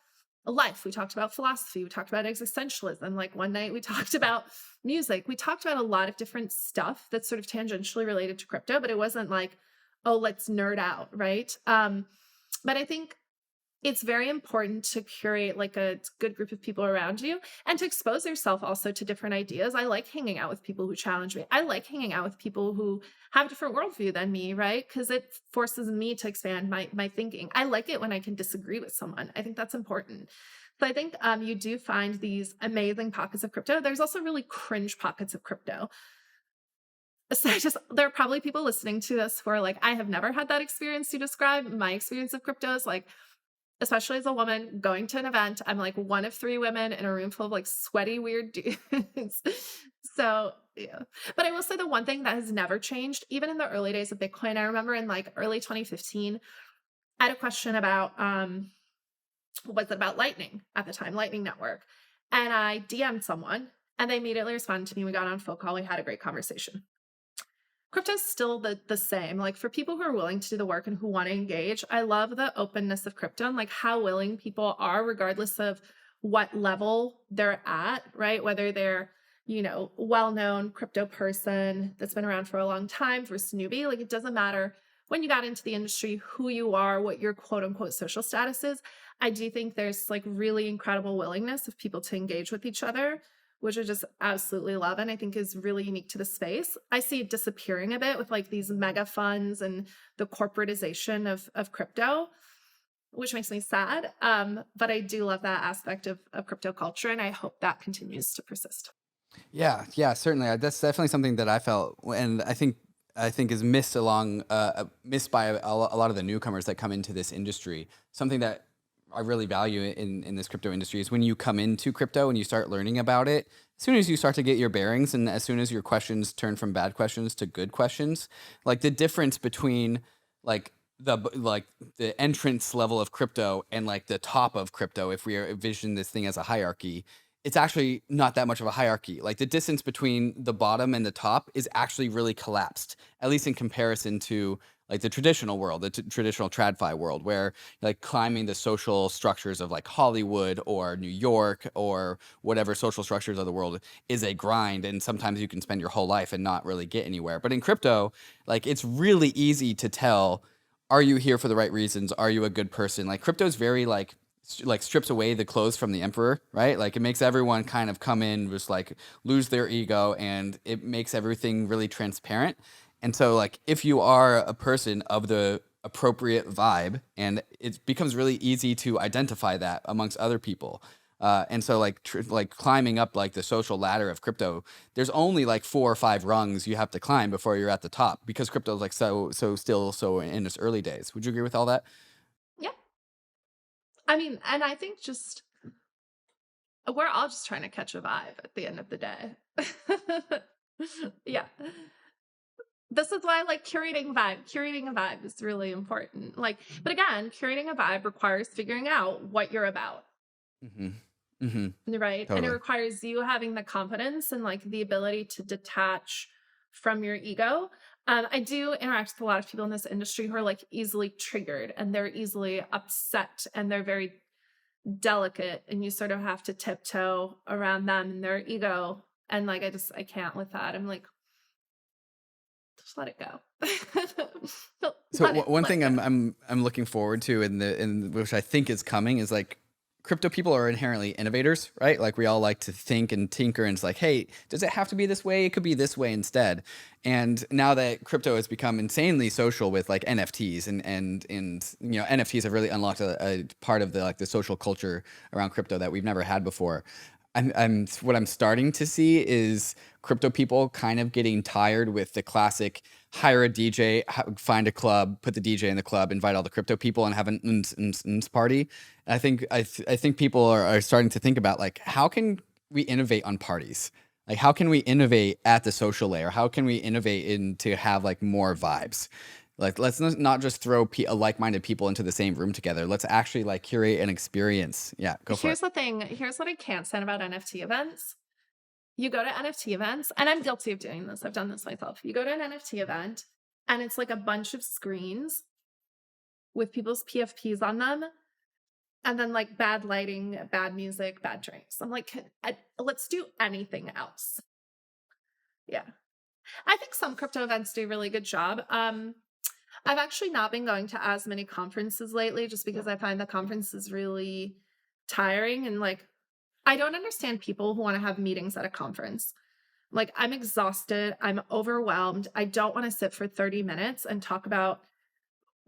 life. We talked about philosophy. We talked about existentialism. Like one night we talked about music. We talked about a lot of different stuff that's sort of tangentially related to crypto, but it wasn't like, oh, let's nerd out, right? But I think it's very important to curate like a good group of people around you, and to expose yourself also to different ideas. I like hanging out with people who challenge me. I like hanging out with people who have a different worldview than me, right? Because it forces me to expand my thinking. I like it when I can disagree with someone. I think that's important. So I think you do find these amazing pockets of crypto. There's also really cringe pockets of crypto. So there are probably people listening to this who are like, I have never had that experience you describe. My experience of crypto is like, especially as a woman going to an event, I'm like one of three women in a room full of like sweaty, weird dudes. So, yeah. But I will say the one thing that has never changed, even in the early days of Bitcoin, I remember in like early 2015, I had a question about, was it about Lightning at the time, Lightning Network. And I DM'd someone, and they immediately responded to me. We got on a phone call. We had a great conversation. Crypto's still the same. Like for people who are willing to do the work and who want to engage, I love the openness of crypto and like how willing people are, regardless of what level they're at, right? Whether they're, well-known crypto person that's been around for a long time versus newbie, like it doesn't matter when you got into the industry, who you are, what your quote unquote social status is. I do think there's like really incredible willingness of people to engage with each other, which I just absolutely love and I think is really unique to the space. I see it disappearing a bit with like these mega funds and the corporatization of crypto, which makes me sad. But I do love that aspect of crypto culture, and I hope that continues to persist. Yeah, yeah, certainly. That's definitely something that I felt, and I think is missed by a lot of the newcomers that come into this industry. Something that I really value in this crypto industry is when you come into crypto and you start learning about it. As soon as you start to get your bearings, and as soon as your questions turn from bad questions to good questions, like the difference between like the entrance level of crypto and like the top of crypto, if we envision this thing as a hierarchy, it's actually not that much of a hierarchy. Like the distance between the bottom and the top is actually really collapsed, at least in comparison to like the traditional world, the traditional TradFi world, where like climbing the social structures of like Hollywood or New York or whatever social structures of the world is a grind. And sometimes you can spend your whole life and not really get anywhere. But in crypto, like it's really easy to tell, are you here for the right reasons? Are you a good person? Like crypto is very like strips away the clothes from the emperor, right? Like it makes everyone kind of come in, just like lose their ego, and it makes everything really transparent. And so like if you are a person of the appropriate vibe, and it becomes really easy to identify that amongst other people. And so like climbing up like the social ladder of crypto, there's only like 4 or 5 rungs you have to climb before you're at the top, because crypto is like still so in its early days. Would you agree with all that? Yeah. I mean, and I think just we're all just trying to catch a vibe at the end of the day. Yeah. This is why like curating a vibe is really important. Like, but again, curating a vibe requires figuring out what you're about. Mm-hmm. Mm-hmm. Right. And it Totally. requires you having the confidence and like the ability to detach from your ego. I do interact with a lot of people in this industry who are like easily triggered and they're easily upset and they're very delicate, and you sort of have to tiptoe around them and their ego. And like, I can't with that. I'm like, just let it go. So one Let it thing go. I'm looking forward to in which I think is coming is like crypto people are inherently innovators, right? Like we all like to think and tinker, and it's like, hey, does it have to be this way? It could be this way instead. And now that crypto has become insanely social with like NFTs and NFTs have really unlocked a part of the social culture around crypto that we've never had before. I'm what I'm starting to see is crypto people kind of getting tired with the classic hire a DJ, find a club, put the DJ in the club, invite all the crypto people, and have an party. And I think people are starting to think about like, how can we innovate on parties? Like how can we innovate at the social layer? How can we innovate in to have like more vibes? Like let's not just throw like-minded people into the same room together. Let's actually like curate an experience. Yeah, go for it. Here's the thing. Here's what I can't stand about NFT events. You go to NFT events, and I'm guilty of doing this. I've done this myself. You go to an NFT event, and it's like a bunch of screens with people's PFPs on them, and then like bad lighting, bad music, bad drinks. I'm like, let's do anything else. Yeah. I think some crypto events do a really good job. I've actually not been going to as many conferences lately just because I find the conferences really tiring, and like I don't understand people who want to have meetings at a conference. Like I'm exhausted, I'm overwhelmed. I don't want to sit for 30 minutes and talk about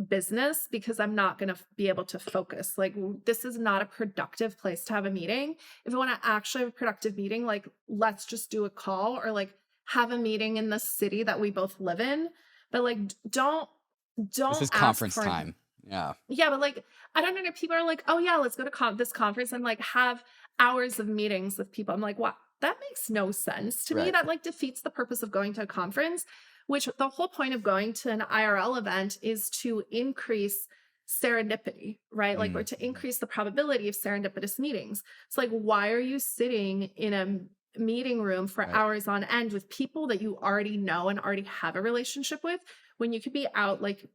business because I'm not going to be able to focus. Like this is not a productive place to have a meeting. If you want to actually have a productive meeting, like let's just do a call or like have a meeting in the city that we both live in. But like This don't is ask conference for an time. Yeah. yeah, but like I don't know. People are like, oh yeah, let's go to this conference and like have hours of meetings with people. I'm like, wow, that makes no sense to me. Right. That like defeats the purpose of going to a conference, which the whole point of going to an IRL event is to increase serendipity, right? Like, or to Mm-hmm. increase the probability of serendipitous meetings. It's like, why are you sitting in a meeting room for Right. hours on end with people that you already know and already have a relationship with, when you could be out like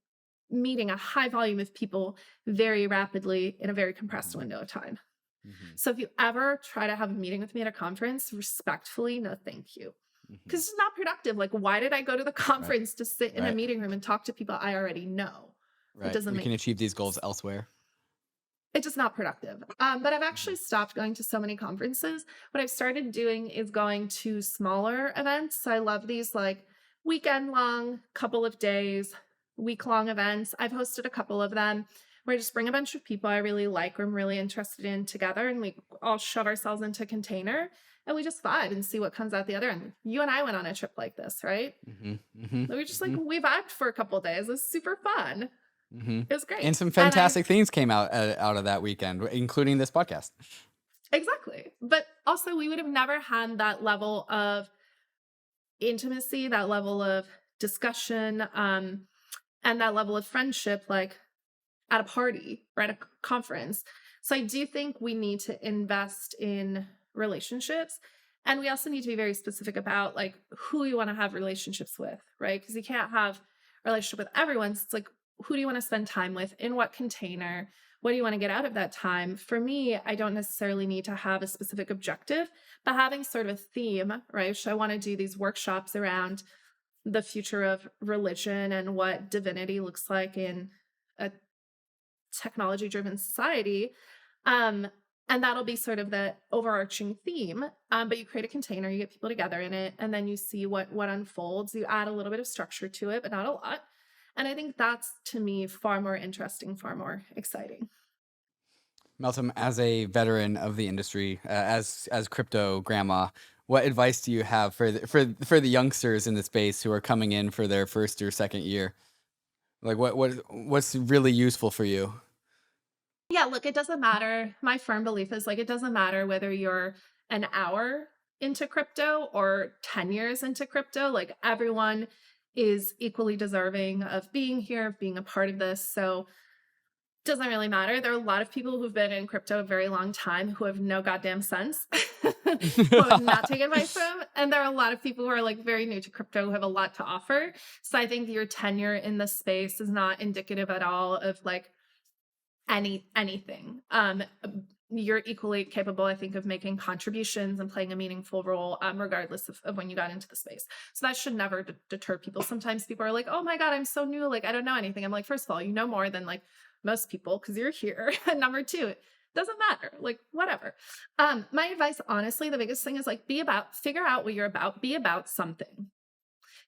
meeting a high volume of people very rapidly in a very compressed Mhm. window of time. Mhm. So if you ever try to have a meeting with me at a conference, respectfully, no, thank you. Mhm. Because it's not productive. Like, why did I go to the Right. conference to sit in a Right. meeting room and talk to people I already know? It Right. doesn't We can make achieve these goals elsewhere. it's just not productive. But I've actually Mhm. stopped going to so many conferences. What I've started doing is going to smaller events. I love these like weekend long, couple of days, week long events. I've hosted a couple of them where I just bring a bunch of people I really like or I'm really interested in together, and we all shove ourselves into a container and we just vibe and see what comes out the other end. You and I went on a trip like this, right? Mhm. Mhm. We were just like, Mhm. we vibed for a couple of days. It was super fun. Mhm. It was great. And some And I fantastic things came out of that weekend, including this podcast. Exactly. But also, we would have never had that level of intimacy, that level of discussion, and that level of friendship, like at a party or at a conference. So I do think we need to invest in relationships. And we also need to be very specific about like who you want to have relationships with, right? Because you can't have a relationship with everyone. So it's like, who do you want to spend time with? In what container? What do you want to get out of that time? For me, I don't necessarily need to have a specific objective, but having sort of a theme, right? So I want to do these workshops around the future of religion and what divinity looks like in a technology driven society. Um, and that'll be sort of the overarching theme. But you create a container, you get people together in it, and then you see what unfolds. You add a little bit of structure to it, but not a lot. And I think that's to me far more interesting, far more exciting. Meltem, as a veteran of the industry, as crypto grandma, what advice do you have for the youngsters in the space who are coming in for their first or second year? Like what's really useful for you? Yeah, look, it doesn't matter. My firm belief is like, it doesn't matter whether you're an hour into crypto or 10 years into crypto. Like, everyone is equally deserving of being here, of being a part of this. So it doesn't really matter. There are a lot of people who've been in crypto a very long time who have no goddamn sense, who I would not take advice from. And there are a lot of people who are like very new to crypto who have a lot to offer. So I think your tenure in the space is not indicative at all of like anything. You're equally capable, I think, of making contributions and playing a meaningful role, regardless of when you got into the space. So that should never deter people. Sometimes people are like, "Oh my god, I'm so new, like I don't know anything." I'm like, first of all, you know more than like most people because you're here. And number two, it doesn't matter, like whatever. My advice, honestly, the biggest thing is like figure out what you're about, be about something.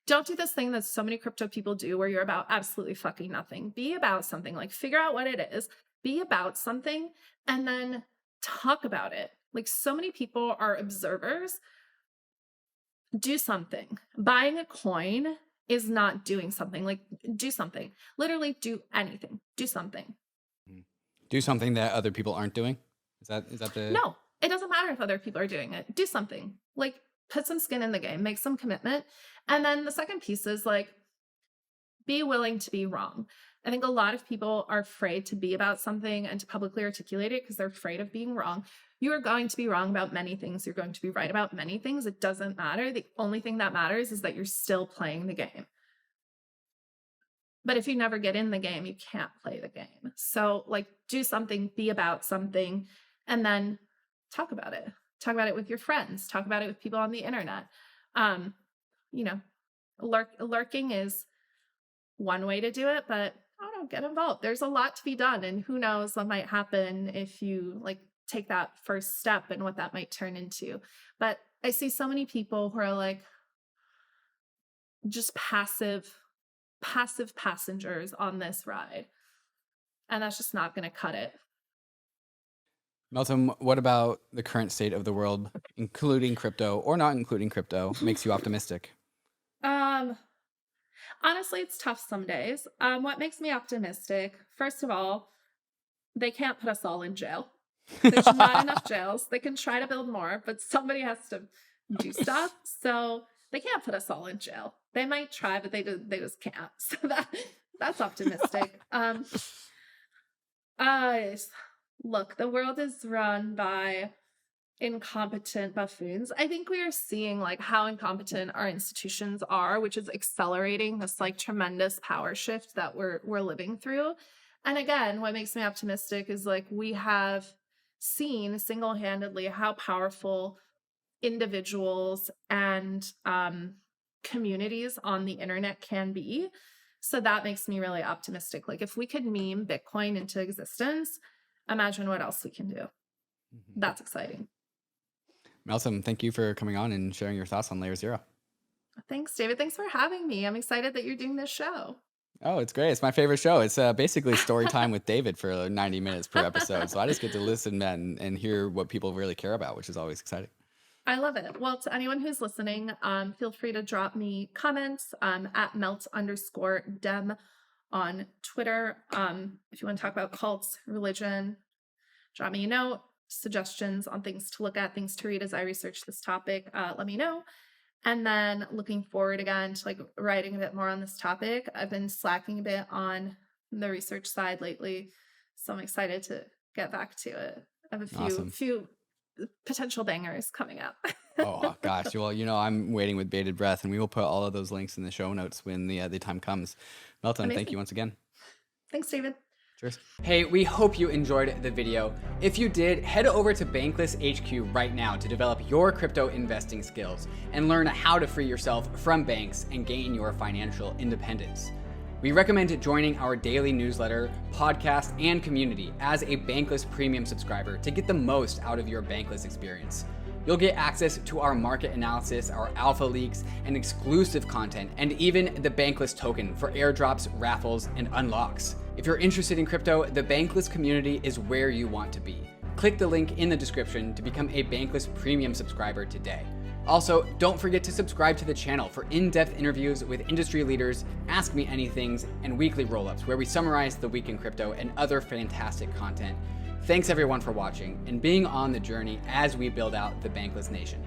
Don't do this thing that so many crypto people do where you're about absolutely fucking nothing. Be about something, like figure out what it is, be about something, and then talk about it. Like, so many people are observers. Do something. Buying a coin is not doing something. Like, do something. Literally do anything. Do something. Do something that other people aren't doing. Is that the No, it doesn't matter if other people are doing it. Do something. Like, put some skin in the game, make some commitment. And then the second piece is like, be willing to be wrong. I think a lot of people are afraid to be about something and to publicly articulate it because they're afraid of being wrong. You are going to be wrong about many things. You're going to be right about many things. It doesn't matter. The only thing that matters is that you're still playing the game. But if you never get in the game, you can't play the game. So, like, do something, be about something, and then talk about it. Talk about it with your friends. Talk about it with people on the internet. Um, you know, lurking is one way to do it, but I don't know, get involved. There's a lot to be done, and who knows what might happen if you like take that first step and what that might turn into. But I see so many people who are like just passive passengers on this ride, and that's just not going to cut it. Meltem, what about the current state of the world, including crypto or not including crypto, makes you optimistic? Um, Honestly, it's tough some days. What makes me optimistic? First of all, they can't put us all in jail. There's not enough jails. They can try to build more, but somebody has to do stuff. So they can't put us all in jail. They might try, but they just can't. So that's optimistic. Uh, look, the world is run by incompetent buffoons. I think we are seeing like how incompetent our institutions are, which is accelerating this like tremendous power shift that we're living through. And again, what makes me optimistic is like we have seen single-handedly how powerful individuals and communities on the internet can be. So that makes me really optimistic. Like if we could meme Bitcoin into existence, imagine what else we can do. That's exciting. Meltem, thank you for coming on and sharing your thoughts on Layer Zero. Thanks, David. Thanks for having me. I'm excited that you're doing this show. Oh, it's great. It's my favorite show. It's basically story time with David for 90 minutes per episode. So I just get to listen and hear what people really care about, which is always exciting. I love it. Well, to anyone who's listening, feel free to drop me comments at melt_dem on Twitter. If you want to talk about cults, religion, drop me a note, suggestions on things to look at, things to read as I research this topic, let me know. And then looking forward again to like writing a bit more on this topic. I've been slacking a bit on the research side lately, so I'm excited to get back to it. I have a few potential bangers coming up. Oh gosh, well, I'm waiting with bated breath, and we will put all of those links in the show notes when the time comes. Meltem, thank you once again. Thanks, David. Cheers. Hey, we hope you enjoyed the video. If you did, head over to Bankless HQ right now to develop your crypto investing skills and learn how to free yourself from banks and gain your financial independence. We recommend joining our daily newsletter, podcast, and community as a Bankless Premium subscriber to get the most out of your Bankless experience. You'll get access to our market analysis, our alpha leaks, and exclusive content, and even the Bankless token for airdrops, raffles, and unlocks. If you're interested in crypto, the Bankless community is where you want to be. Click the link in the description to become a Bankless Premium subscriber today. Also, don't forget to subscribe to the channel for in-depth interviews with industry leaders, Ask Me Anythings, and weekly roll-ups where we summarize the week in crypto and other fantastic content. Thanks everyone for watching and being on the journey as we build out the Bankless Nation.